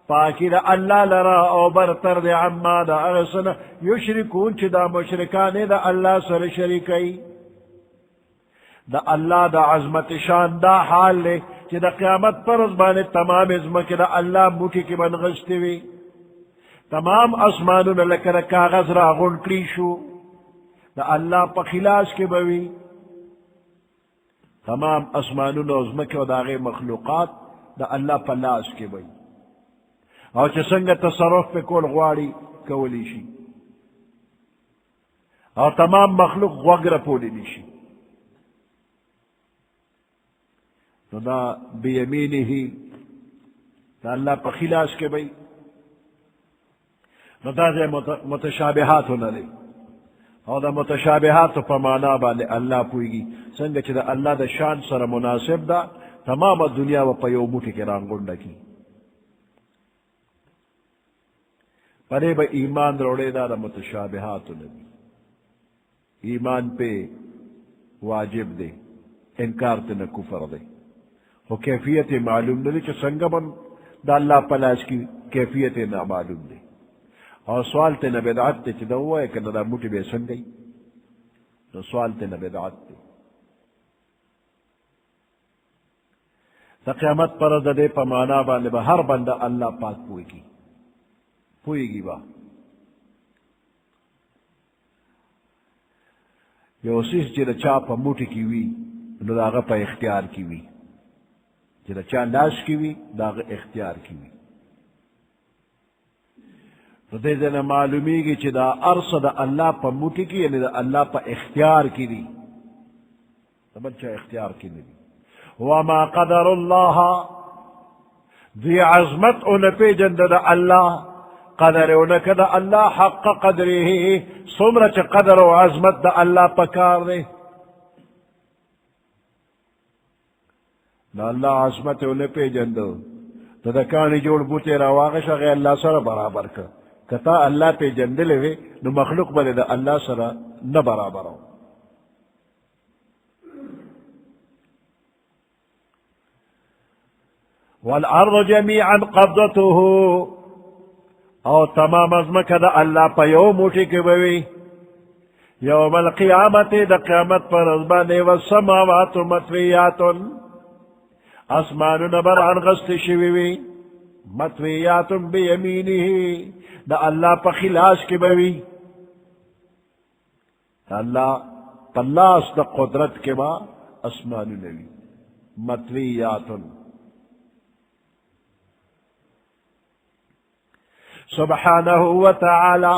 پاکی دا اللہ لرا او برتر دے عما دا اغسن یشرکون چی دا مشرکانے دا اللہ سر شرکی دا اللہ دا عظمت شان دا حال لے چی دا قیامت پر ازبانے تمام ازمک دا اللہ موٹی کی من غستی وی تمام اسمانون لکر کاغذ را غنکلی شو دا اللہ پا خلاص کے بوی تمام اسمانون ازمک و داغی مخلوقات دا اللہ پا لاس کے بوی او چی سنگ تصرف پہ کول غواری کولی شی او تمام مخلوق غوگر پولی نیشی تو دا بیمینی ہی دا اللہ پا خلاص کے بھئی نو دا دے متشابہات نلے اور دا متشابہات پا مانا باندے اللہ پوئیگی سنگا چی دا اللہ دا شان سر مناسب دا تمام دنیا و پا یو موٹی کے رانگونڈا کی پرے با ایمان روڑے دا متشابہات نبی ایمان پہ واجب دے انکار تینا کفر دے وہ کیفیت معلوم دے چا سنگا من دا اللہ پلاس کی کیفیت نا معلوم دے اور سوال تینا بدعات تے چا دا ہوا ہے کہ دا موٹی بے سنگئی تو سوال تینا بدعات تے تا قیامت پر دا دے پا مانا باندے با ہر بندہ اللہ پاک پوئی گی با یو سیس چی دا چا پا موٹی کی وی نو داغا پا اختیار کی وی چی دا چا لاش کی وی داغا اختیار کی وی نو دے دینا معلومی گی چی دا عرص دا اللہ پا موٹی کی یعنی دا اللہ پا اختیار کی دی دا بچہ اختیار کی دی وما قدر اللہ دی عظمت ان پی جند دا اللہ قدر انک دا اللہ حق قدره سمرچ قدر و عظمت دا اللہ پکار دے دا اللہ عظمت ان پی جند دا کانی جوڑ بوتے رواغش اگے اللہ سر برابر کر کتا اللہ پی جند لے نو مخلوق بلے دا اللہ سر نہ برابر ہو والارض جميعا قبضته او تمام ازمک دا اللہ پا یو موٹی کے بوی یوم القیامت دا قیامت پر ازبانے والسماوات مطویات اسمان نبر عن غست شویوی مطویات بیمینی دا اللہ پا خلاص کے بوی اللہ پلاس دا قدرت کے با اسمان نبی مطویات سبحانہ وتعالی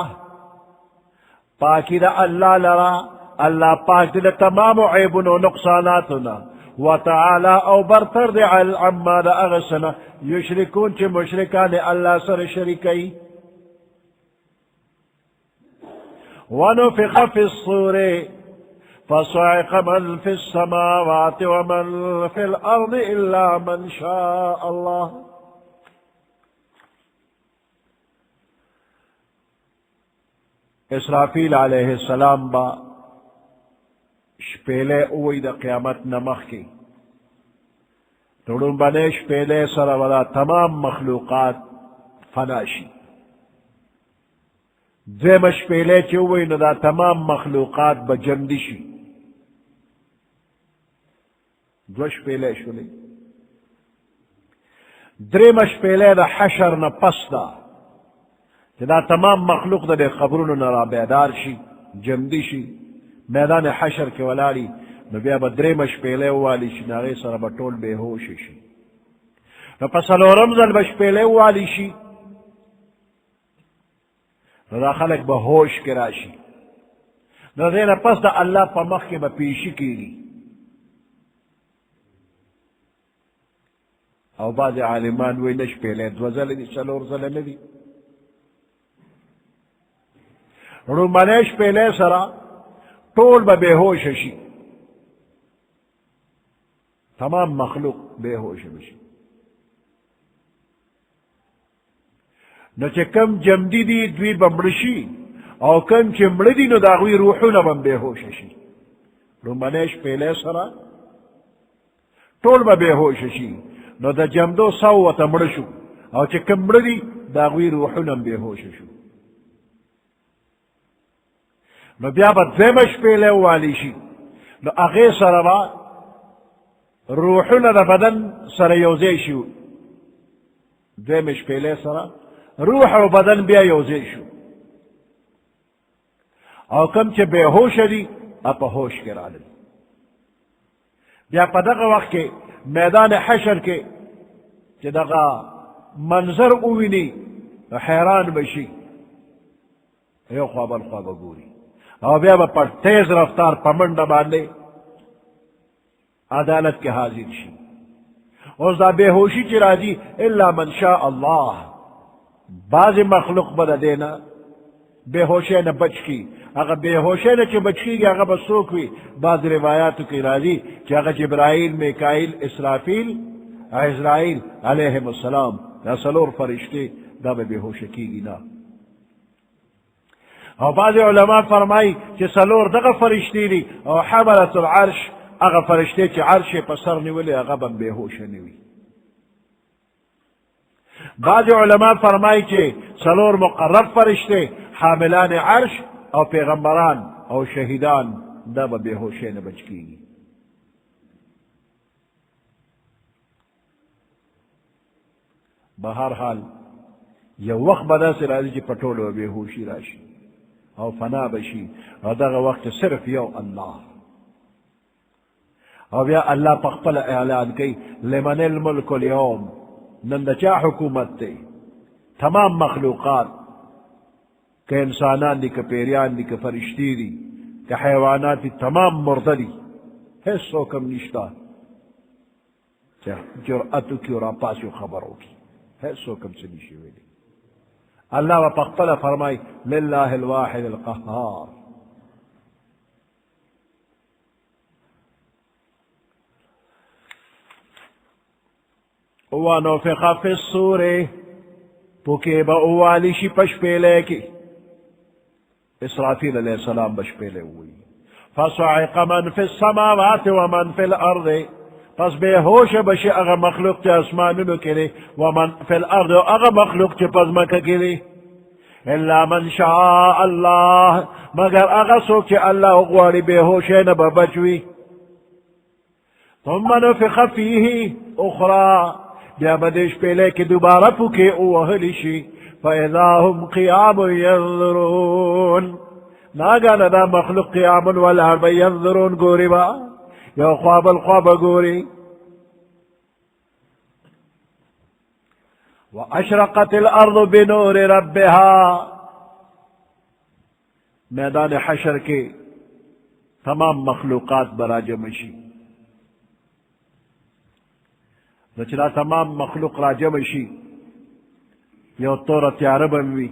پاکی دا اللہ لرا اللہ پاک دا تمام عیبن و نقصاناتنا وتعالی او برتر دا عما دا اغسنا یشرکون چی مشرکان اللہ سر شرکی ونفخ فی الصور فصعق من فی السماوات ومن فی الارض الا من شاء اللہ اسرافیل علیہ السلام با شپیلے اوئی دا قیامت نمخ کی توڑن بنے شپیلے سر ولا تمام مخلوقات فناشی دویم شپیلے چوئی ندا تمام مخلوقات بجمدشی دو شپیلے شلی دریم شپیلے دا حشر نا پس دا دا تمام مخلوق دا دے قبرون نرا بیدار شی جمدی شی میدان حشر کے ولالی نو بیا با درے مشپیلے والی شی ناغی سر با طول بے ہوش شی نو پسلو رمزل بشپیلے والی شی نو دا خلق با ہوش کرا شی نو دینا پس دا اللہ پا مخ کے با پیشی کی گی او بعض عالمان وی نشپیلے دوزل دی سلور زل ندی رومانیش پہلے سرا طول با بے ہوش شی تمام مخلوق بے ہوش بشی نو چے کم جمدی دی دوی بمڑشی او کم چے مردی نو داغوی روحونا بم بے ہوش شی رومانیش پہلے سرا طول با بے ہوش شی نو دا جمدو سو تا مڑشو او چے کم مردی داغوی روحونا بے ہوش شو نو بیا با دویمش پیلے والی شی نو اغی سر با روحنا دا بدن سر یوزے شو دویمش پیلے سر روح و بدن بیا یوزے شو او کم چے بے ہوش دی اپا ہوش کرا لی بیا پا دقا وقت کے میدان حشر کے چے دقا منظر اوینی حیران بشی ایو خوابا خوابا گوری او بیا با پر تیز رفتار پمنڈ باندے عدالت کے حاضر شی اور دا بے ہوشی چی راجی الا من شاء اللہ بعض مخلوق بدا دینا بے ہوشے نہ بچ کی اگر بے ہوشے نہ چ بچ کی گیا اگر بسوک ہوئی بعض روایات کی راضی کہ اگر جبرائیل میکائیل اسرافیل عزرائیل علیہ السلام یا سلور فرشتے دا بے ہوش کی گی نا اور بعض علماء فرمائی کہ سلور دغا فرشتی دی اور حملت العرش اگر فرشتے چ عرش پسر نیولے اگر بم بے ہوش نیوی بعض علماء فرمائی کہ سلور مقرب فرشتے حاملان عرش اور پیغمبران اور شہیدان دا بے ہوشے نہ بچ کی گی بہرحال یہ وقت بدا سے راضی جی پٹولو بے ہوشی راشی اور فنا بشی اور دا وقت صرف یو اللہ اور یا اللہ پخپل اعلان کی لمن الملک اليوم نندچا حکومت تے تمام مخلوقات کہ انسانان دی کہ پیریان دی کہ فرشتی دی کہ حیوانات دی تمام مرددی حصو کم نشتا جرأتو کی اور آپاسو خبرو کی حصو کم سے نشی ہوئی اللہ و پختل فرمائی للہ الواحد القہار ونفخ فی الصور پوکے با اوالی شی پش پیلے کی اسرافیل علیہ السلام بش پیلے ہوئی فصعق من فی السماوات ومن فی الارض پس بے ہوش بشی اغا مخلوق چی اسمانونو کرے ومن فی الارض اغا مخلوق چی پزمکا کرے الا من شاء اللہ مگر اغا سوک چی اللہ اغواری بے ہوشے نبا بچوی ثم نفخ فیہ اخرى بیا بدش پیلے کی دوبارہ پوکے اوہلی شی فَإِذَا هُمْ قِيَامٌ يَنظُرُونَ ناگانا دا مخلوق قیام والعرب ينظرون گوری با یا خواب الخواب گوری وَأَشْرَقَتِ الْأَرْضُ بِنُورِ رَبِّهَا میدان حشر کے تمام مخلوقات براجمشی نچلا تمام مخلوق راجمشی یو طور تیار بنوی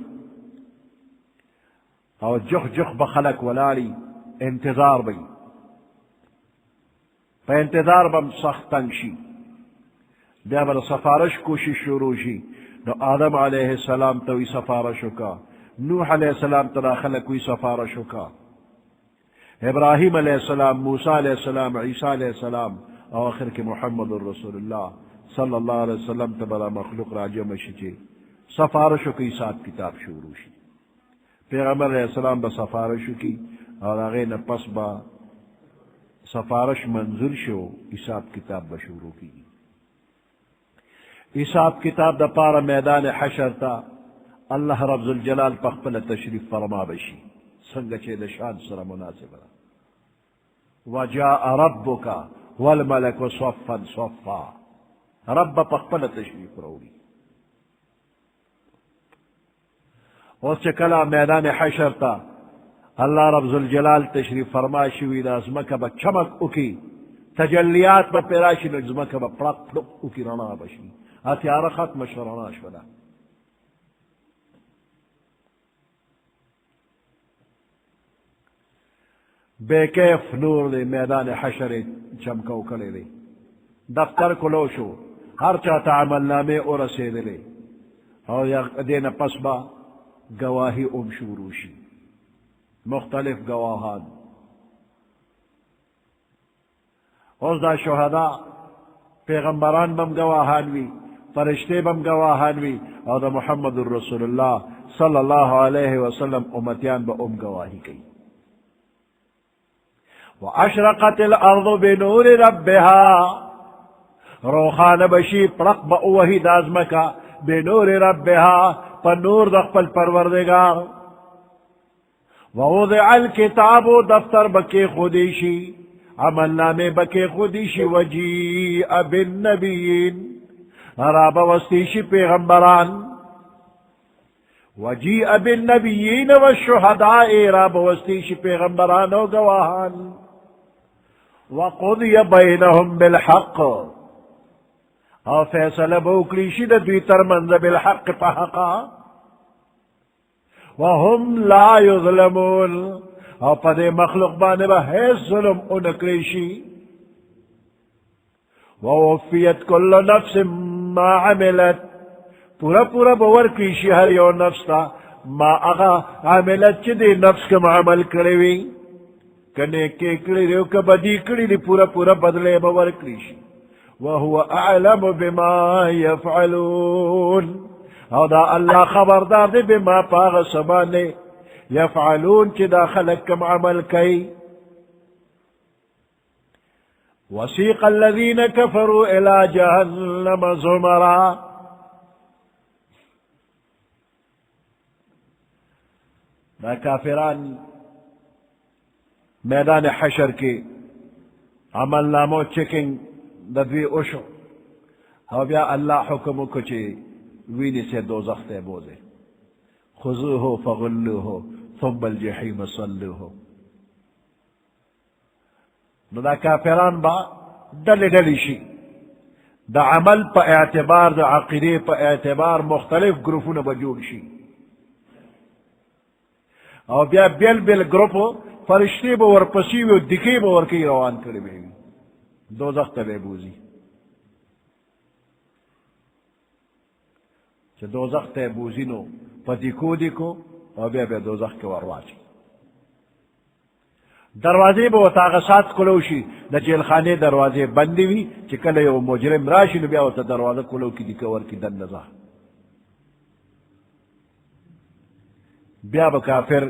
اور جخ جخ بخلق ولالی انتظار بی پا انتظار بم سخت تنگ شی بیا بر سفارش کوشش شروع شی نو آدم علیہ السلام توی سفارشو کا نوح علیہ السلام ترا خلقوی سفارشو کا ابراہیم علیہ السلام موسیٰ علیہ السلام عیسیٰ علیہ السلام اور آخر کے محمد الرسول اللہ صلی اللہ علیہ وسلم تبرا مخلوق راجم شی سفارشو کی حساب کتاب شروع شی پیغمبر علیہ السلام با سفارشو کی اور آغین پس با سفارش منظور شو حساب کتاب با شروع کی حساب کتاب دا پارا میدان حشر تا اللہ رب ذوالجلال پخپل تشریف فرما بشی سنگا چے دشان سر مناسب را وجاء ربک والملک صفا صفا رب پخپل تشریف روڑی اور چکلا میدان حشر تا اللہ رب ذوالجلال تشریف فرمائشی وی دا ازمکہ با چمک اکی تجلیات با پیراشی نو ازمکہ با پرق پلق اکی رنا بشی اتیارا ختم شرنا شولا بے کیف نور دے میدان حشر چمکو کلے دے دفتر کلو شو ہر چاہتا عمل نامے اور رسید لے اور دین پسبا گواہی ام شوروشی مختلف گواہان اور دا شہداء پیغمبران بم گواہانوی فرشتے بم گواہانوی اور دا محمد الرسول اللہ صلی اللہ علیہ وسلم امتیان با ام گواہی کی وَأَشْرَقَتِ الْأَرْضُ بِنُورِ رَبِّهَا روخان بشی پرق با اوہی دازمکا بنور ربها پر نور دخپل پروردگار ووضع الكتاب دفتر بکی خودیشی عمل نامے بکی خودیشی وجیع بالنبیین راب وستیشی پیغمبران وجیع بالنبیین والشہداء راب وستیشی پیغمبران و گواہان وقضی بینہم بالحق اور فیصلہ بوکلیشی دا دوی ترمنز بالحق پا حقا وهم لا يظلمون او پدے مخلوق بانے با حیث ظلم انکریشی ووفیت کل نفس ما عملت پورا پورا باور کریشی ہر یو نفس تا ما اغا عملت چی دے نفس کم عمل کروی کنے کے کری ریو کبدی کری دی پورا پورا بدلے باور کریشی وهو اعلم بما يفعلون او دا اللہ خبردار دے بما پاغ سبانے یفعلون چی دا خلق کم عمل کئی وسیق الذین کفروا الى جہنم زمرا دا کافران میدان حشر کی عمل نامو چیکنگ دوی اوشو او بیا اللہ حکمو کچی وینی سے دوزخ تے بوزے خذوه فغلوه ثم الجحیم صلوه نو دا کافران با ڈلی ڈلی شی دا عمل پا اعتبار دا عقیدے پا اعتبار مختلف گروپوں بجوڑ شی او بیا بیل بیل گروپو فرشتے با ورپسی و دکھی با ورکی روان کری بیوی دوزخ تے بوزی چھ دوزخ تے بوزی نو پتی کو دیکھو اور بے دوزخ کے ورواچی دروازے با وطاغسات کلوشی دا جیل خانے دروازے بندی وی چکل یو مجرم راشی نو بیا وطا دروازہ کلو کی دیکھور کی دن نزا بیا با کافر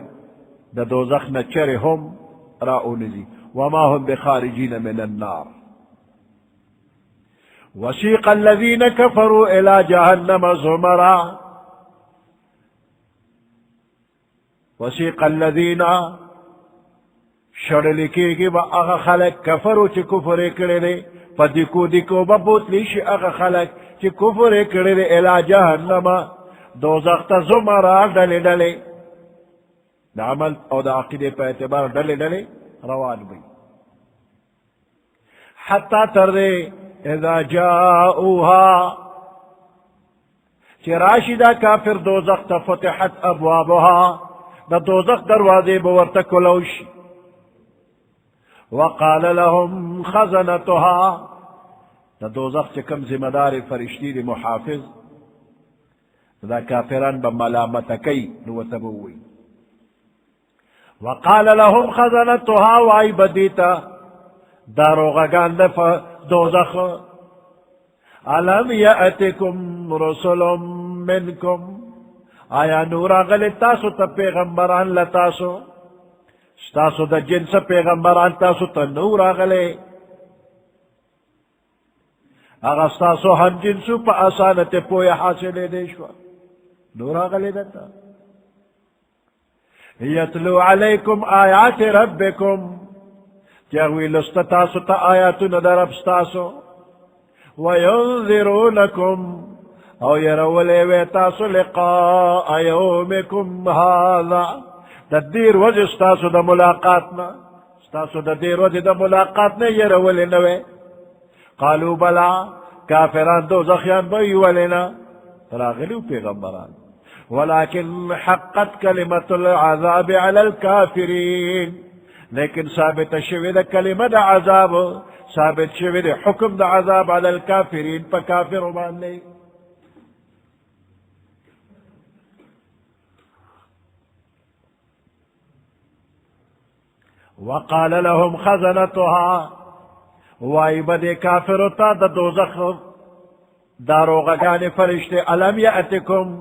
دا دوزخ نچر ہم راؤنزی وما هم بخارجین من النار وسیق الذین کفروا الى جہنم زمرا وسیق الذین شڑ لکے گی با اغا خلق کفرو چی کفر کرے دے پا دیکو دیکو با بوت لیشی اغا خلق چی کفر کرے دے الى جہنم دوزخ تا زمرا ڈلے ڈلے دا عمل او دا عقیدے پا اعتبار ڈلے ڈلے روان بھی حتی تردے اذا جاؤوها چی راشدہ کافر دوزخ تا فتحت ابوابها دا دوزخ دروازے بورتا کلوش وقال لهم خزنتها دا دوزخ چی کم زمدار فرشتی دی محافظ دا کافران بملامتکی نوتبوی وقال لهم خزنتها وائی بدیتا داروغگان دفع دوزخ علم یأتکم رسل منکم آیا نورا غلی تاسو تا پیغمبران لتاسو ستاسو دا جنس پیغمبران تاسو تا نورا غلی اگا ستاسو ہم جنسو پا آسانت پوی حاصلے دیشوا نورا غلی دتا یتلو علیکم آیات ربکم جاوی لستتاسو تا آیاتو ندرب ستاسو وینذرونکم او یرولے ویتاسو لقاء یومکم هذا دا دیر وجہ ستاسو دا ملاقاتنا ستاسو دا دیر وجہ دا ملاقاتنا یرولے نوے قالو بلا کافران دو زخیان بای ولینا راغلیو پیغمبران ولكن حقت كلمة العذاب على الكافرين لیکن ثابت شوید کلمہ دا عذاب ثابت شوید حکم دا عذاب على الكافرين پا کافر ماننے وقال لهم خزنتها وائی بدے کافرتا دا دوزخ داروغگان فرشتے علم یأتکم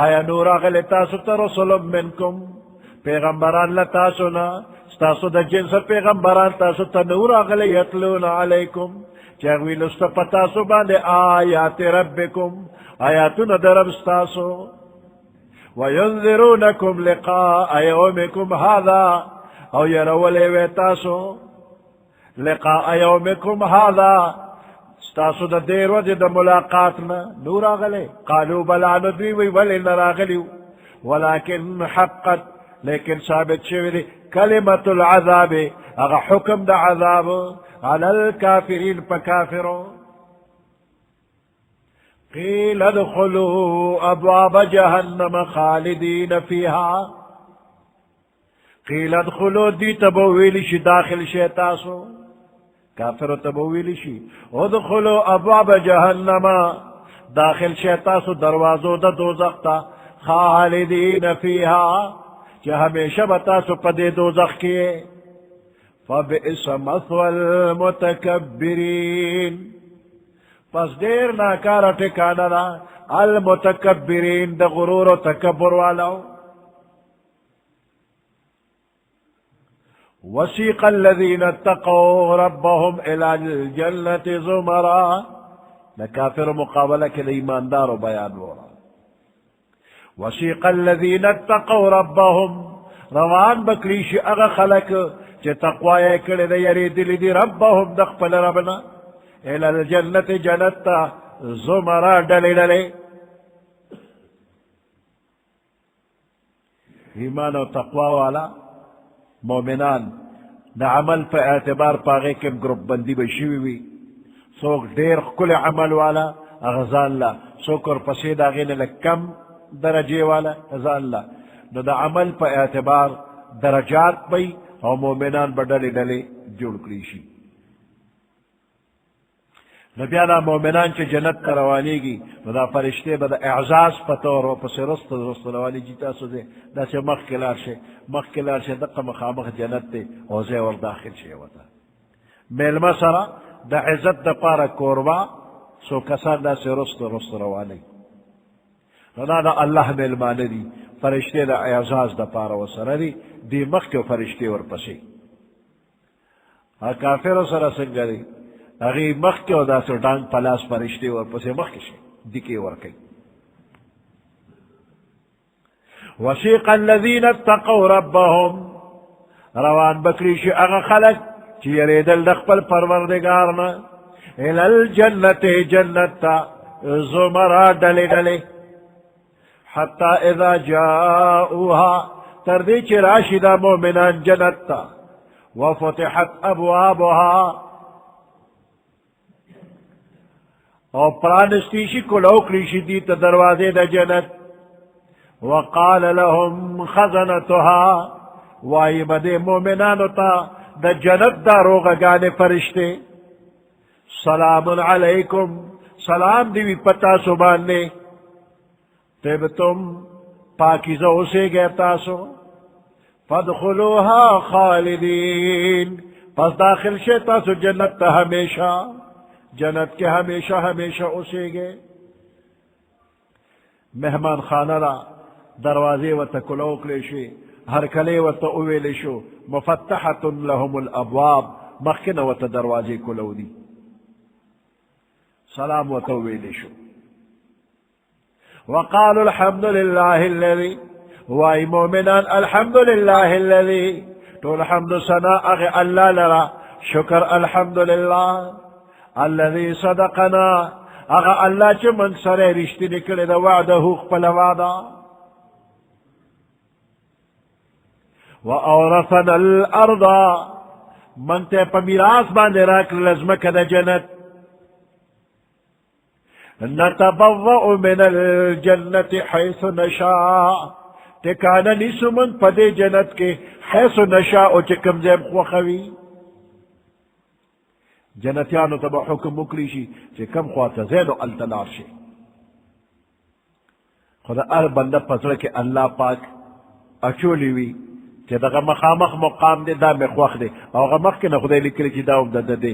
آیا نورا غلی تاسو تا رسول منکم پیغمبران لتاسونا ستاسو دا جنس پیغمبران تاسو تا نورا غلی یتلون علیکم چاگوی لستا پتاسو باندے آیات ربکم آیاتون درب ستاسو وینذرونکم لقاء یومکم هذا او یرولی ویتاسو لقاء یومکم هذا ستاسو دا دیر وجہ دا ملاقاتنا نورا غلے قالو بلا ندوی وی ولی نراغلیو ولیکن حقت لیکن ثابت شوی کلمت العذاب اگا حکم دا عذاب علی الكافرین پا کافرو قیل ادخلوا ابواب جہنم خالدین فیہا قیل ادخلوا دی تبویلی شی داخل شیطاسو کافر تبویلی شی ادخلوا ابواب جہنم داخل شیطاسو دروازو دا دوزخ تا خالدین فیہا کہ ہمیشہ بتاسو پدے دوزخ کیے فبئس مثوى المتکبرین پس دیر ناکارا ٹکانا دا المتکبرین دا غرور و تکبر والاو وسیق الذین اتقوا ربهم الى الجنة زمرا نکافر مقابلہ کے ایماندار و بیان ہو رہا وسیق الذین اتقوا ربهم روان بکریش اغا خلق چه تقوی کرده یری دلی دی ربهم دخپل ربنا الى الجنت جنتا زمرا ڈلی ڈلی ایمان و تقوی والا مومنان دا عمل پا اعتبار پاگے کم گروپ بندی بشیوی وی سوک دیر کل عمل والا اغزان لا سوکر پسید آگین لکم درجے والا اغزان لا نو دا عمل پا اعتبار درجات پی او مومنان با ڈلی ڈلی جوڑ کریشی نبیانا مومنان چے جنت کروانی گی نو دا فرشتے با دا اعزاز پتور و پس رست روانی جیتا سو دے دا سے مخ کلار شے دقا مخامخ جنت تے اوزے ور داخل شے وطا میلما سرا دا عزت دا پارا کوروا سو کسان دا سے رست روانی دا دا اللہ میلمان دی فرشتے دا اعزاز دا پارا و سرا دی مخ کے فرشتے ور پسی کافر و سرا سنگا دی اگی مخ کے دا سر ڈانگ پلاس فرشتے ور پسے مخ کے دکے ورکی وسیق الذین اتقوا ربهم روان بکریش اغا خلق چی یریدل دخپل پروردگارنا الى الجنت جنتا زمرا ڈلے ڈلے حتی اذا جاؤوها تردی چی راشدہ مومنان جنتا وفتحت ابوابها اور پرانستیشی کلوکریشی دیتا دروازے دا جنت وقال لهم خزنتها وائی بدے مومنانو تا دا جنت دا روغگان فرشتے سلام علیکم سلام دیوی پتا سباننے طبتم پاکیزہ اسے گئے تاسو فادخلوها خالدین پس داخل شے تاسو جنت تا ہمیشہ جنت کے ہمیشہ اسے گئے مہمان خانہ را دروازے و تکلوک لیشے ہر کلے و تأوے لیشو مفتحت لهم الابواب مخن و تدروازے کلو دی سلام و تأوے لیشو وقالوا الحمد لله الذي وائی مومنان الحمد لله الذي تو الحمد سنا اغی اللہ لرا شکر الحمد للہ الذي صدقنا اغا اللہ چو من سرے رشتی نکلے دا وعدہ خپل وعدہ وَأَوْرَثَنَا الْأَرْضَ من تے پا میراث باندے راک لزمک دا جنت نتبوأ من الجنت حیث نشاء تکانا نیسو من پا دے جنت کے حیث نشاء چکم زیم خوخوی جنتیانو تبا حکم مکلیشی چی کم خواتا زیدو التلار شی خدا ار بندہ پسر کے اللہ پاک اچولی وی چی دا مخامخ مقام دے دا میں خواخ دے او غمخ کے نا خدای لکلی چی داوم دا دے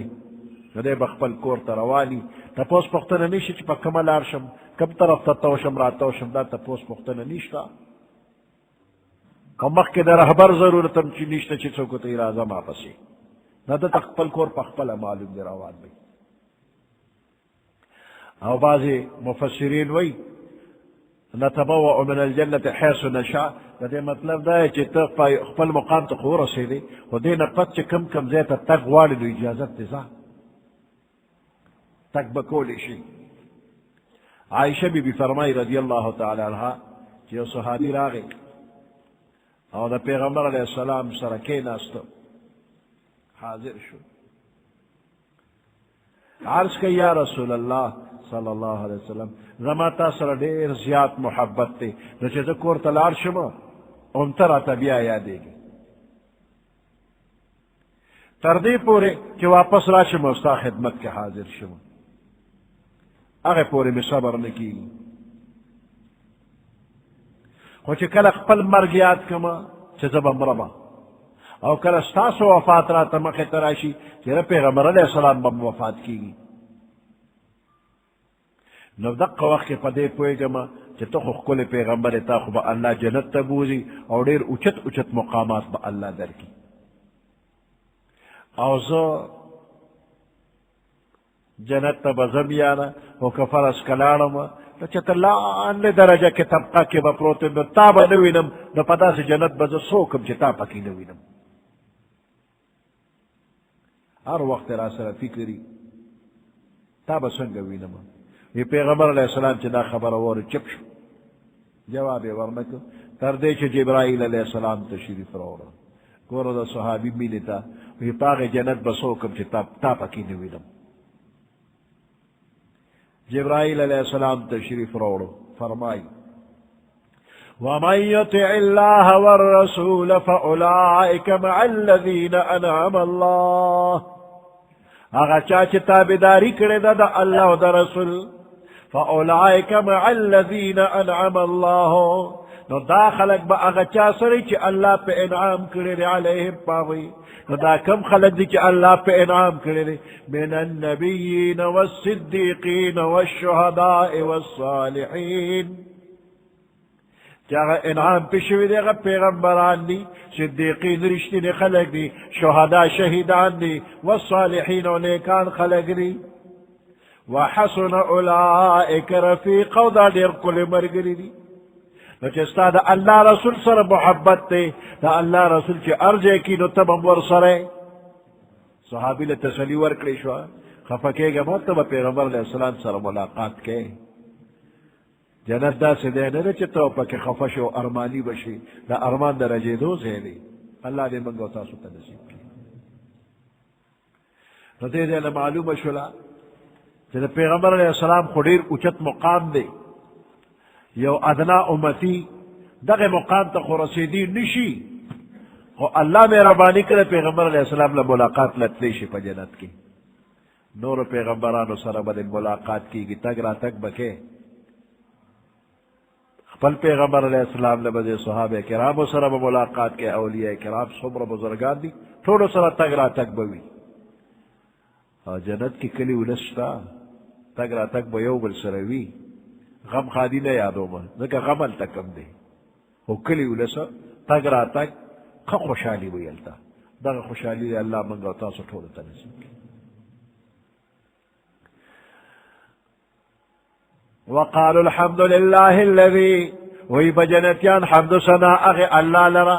خدای بخپل کور تروانی تا پوس پختن نیشی چی پا کمال آرشم کم طرف تا توشم را توشم دا تا پوس پختن نیشتا غمخ کے دا رہبر ضرورتم چی نیشتا چی سوکو تا ارازم آپسی نہ دا تخپل کور پخپل معلوم دی روان بی او بعضی مفسرین وی نتبوأ من الجنت حیث نشاء دا مطلب دا ہے چی خپل مقام تا خور رسیدی و دینا پت چی کم کم زیتا تک والی دو اجازت دیزا تک بکولی شی عائشہ بی فرمائی رضی اللہ تعالی عنہ چی صحابی راغی او دا پیغمبر علیہ السلام سرکی ناستو حاضر شو عرض کہ یا رسول اللہ صلی اللہ علیہ وسلم زما تا سره ډیر زیات محبت تے نو چې زه کور ته لاړ شم هم ته راته بیا یادېږي تر دې پورې چې واپس راشم او ستا خدمت کې حاضر شم هغه پورې مې صبر نه کېږي خو چې کله خپل مرګ یاد کړمه چې زه به مرمه او کله ستاسو وفات راته مخې ته راشي چې پیغمبر علیه السلام به وفات کېږي نو دقه وخت کې په دې پوهېږم چې ته خو ښکلی پیغمبر یې تا خو به الله جنت ته بوځي او ډېر اوچت اوچت مقامات به الله درکړي او زه جنت ته به ځم یاره خو که فرض که لاړم نو چې ته لاندې درجه کې طبقه کې به پروت یم نو تا به نه وینم نو په داسې جنت به زه څوک یم چې تا پکې نه وینم هر وخت را سره فکري تا به څنګه وینم وی پیغمبر علیہ السلام چې دا خبره وره چپ شو جواب یې ورنه کړ تر دې چې جبرائیل علیہ السلام تشریف راوړه ګوره د صحابي مینې ته وی په هغې جنت به څوک یم چې تا پکې نه وینم جبرائیل علیہ السلام تشریف راوړو فرمائی ومن يطع الله والرسول فأولئك مع الذين أنعم الله اغا چاچ تابداری کرے دا اللہ و دا رسول فأولئك مع الذين أنعم الله نو دا خلق با اغا چا سری چی اللہ پہ انعام کرے علیہم پاوی نو دا کم خلق دی چی اللہ پہ انعام کرے من النبیین والصدیقین والشہداء والصالحین چاہا انعام پیشوی دے گا پیغمبران دی صدیقین رشتی نے خلق دی شہداء شہیدان دی والصالحین و نیکان خلق دی وحسن اولائک رفیق و دا دیر کل مرگری دی نچستا دا اللہ رسول سر محبت تے دا اللہ رسول چی ارجے کی نو تب امور سرے صحابی لے تسلی ورکلی شوا خفکے گا موتب پیغمبر علیہ السلام سر ملاقات کے جنت دا سے دے نہ چتو پکے خفش و ارمانی بشی دا ارمان درجے دو زیری اللہ نے منگو تاسو تا نصیب کی نو دے دے معلوم شلا کہ پیغمبر علیہ السلام خودیر اچت مقام دے یو ادنا امتی دغه مقام تا خو رسیدی نشی خو اللہ میں ربانی کرے پیغمبر علیہ السلام لا ملاقات لتلی شی پا جنت کی نور پیغمبرانو سر بدن ملاقات کی گی تک را تک بکے پل پیغمبر علیہ السلام نے بجے صحابہ کرام سره ملاقات کے اولیاء کرام صبر بزرگان دی تھوڑا سره تک را تک بوی اور جنت کی کلی ولستا تک را تک بیو بل سروی غم خادی نہ یادو من نکا غمل تکم دے وہ کلی ولسا تک را تک خ خوشحالی ویلتا دا خوشحالی دے اللہ منگا تاسو تھوڑا تنسیم کی وقالوا الحمد لله الذي وی بجنتیان حمد سنا اغی اللہ لرا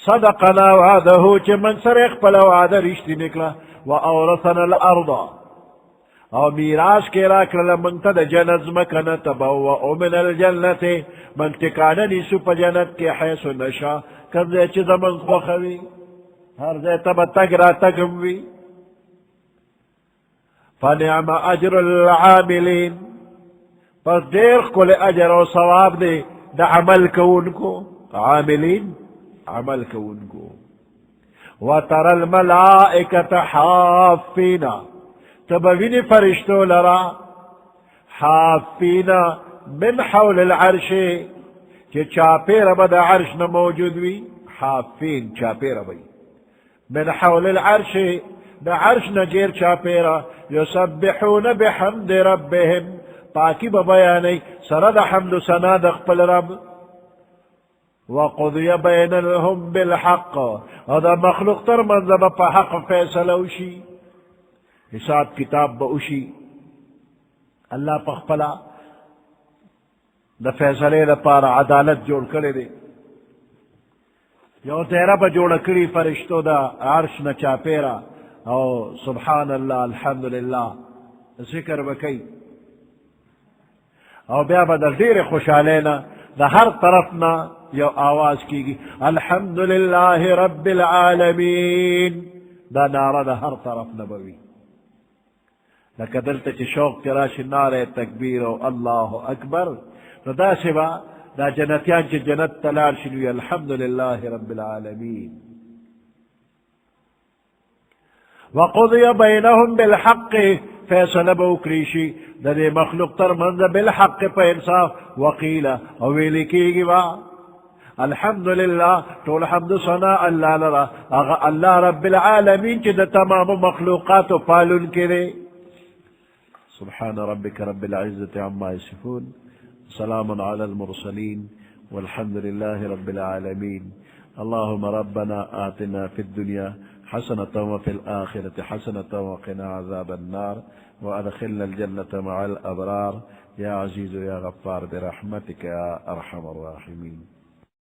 صدقنا وعده چی من سرخ پلا وعده رشتی نکلا وأورثنا الارض او میراث کے راکل منتا دا جنت مکن تبوأ من الجنت من تکانا نیسو پا جنت کے حیث نشا کردے چی زمن خوخوی ہر دے تب تگرا تگموی فنعم اجر العاملین پس دیر کل اجر و ثواب دے دا عمل کون کو عاملین عمل کون کو وتر الملائکت حافینا تبوین فرشتو لرا حافینا من حول العرش کہ چاپیر بدا عرش نہ موجود وی حافین چاپیر بی من حول العرش دا عرش نجیر چاپیرا یسبحون بحمد ربهم پاکی ببیانی سرد حمد سناد اقبل رب وقضی بینهم بالحق هذا مخلوق تر منذب پا حق فیصل اوشی حساب کتاب با اوشی اللہ پخپلا دا فیصلے دا پارا عدالت جوڑ کرے دے یو تیرہ با جوڑ کری فرشتو دا عرش نا چاپیرا او سبحان اللہ الحمدللہ ذکر بکی او بیا بدل دیر خوشحالینا دا ہر طرفنا یو آواز کی گی الحمدللہ رب العالمین دا نعرہ دا ہر طرف نبوی لکدلتا چی شوق تراش نار تکبیر و اللہ اکبر دا سوا دا جنتیان چی جنت تلار شنوی الحمدللہ رب العالمین وقضی بینہم بالحق فیصلہ بوکریشی دا دے مخلوق تر منز بالحق پا انصاف وقیل اویلی کی گوا الحمدللہ طول حمد صنع اللہ لرا اغا اللہ رب العالمین چی دا تمام مخلوقات پالن کرے سبحان ربك رب العزة عما يصفون سلام على المرسلين والحمد لله رب العالمين اللهم ربنا آتنا في الدنيا حسنة وفي الآخرة حسنة وقنا عذاب النار وأدخلنا الجنة مع الأبرار يا عزيز يا غفار برحمتك يا أرحم الراحمين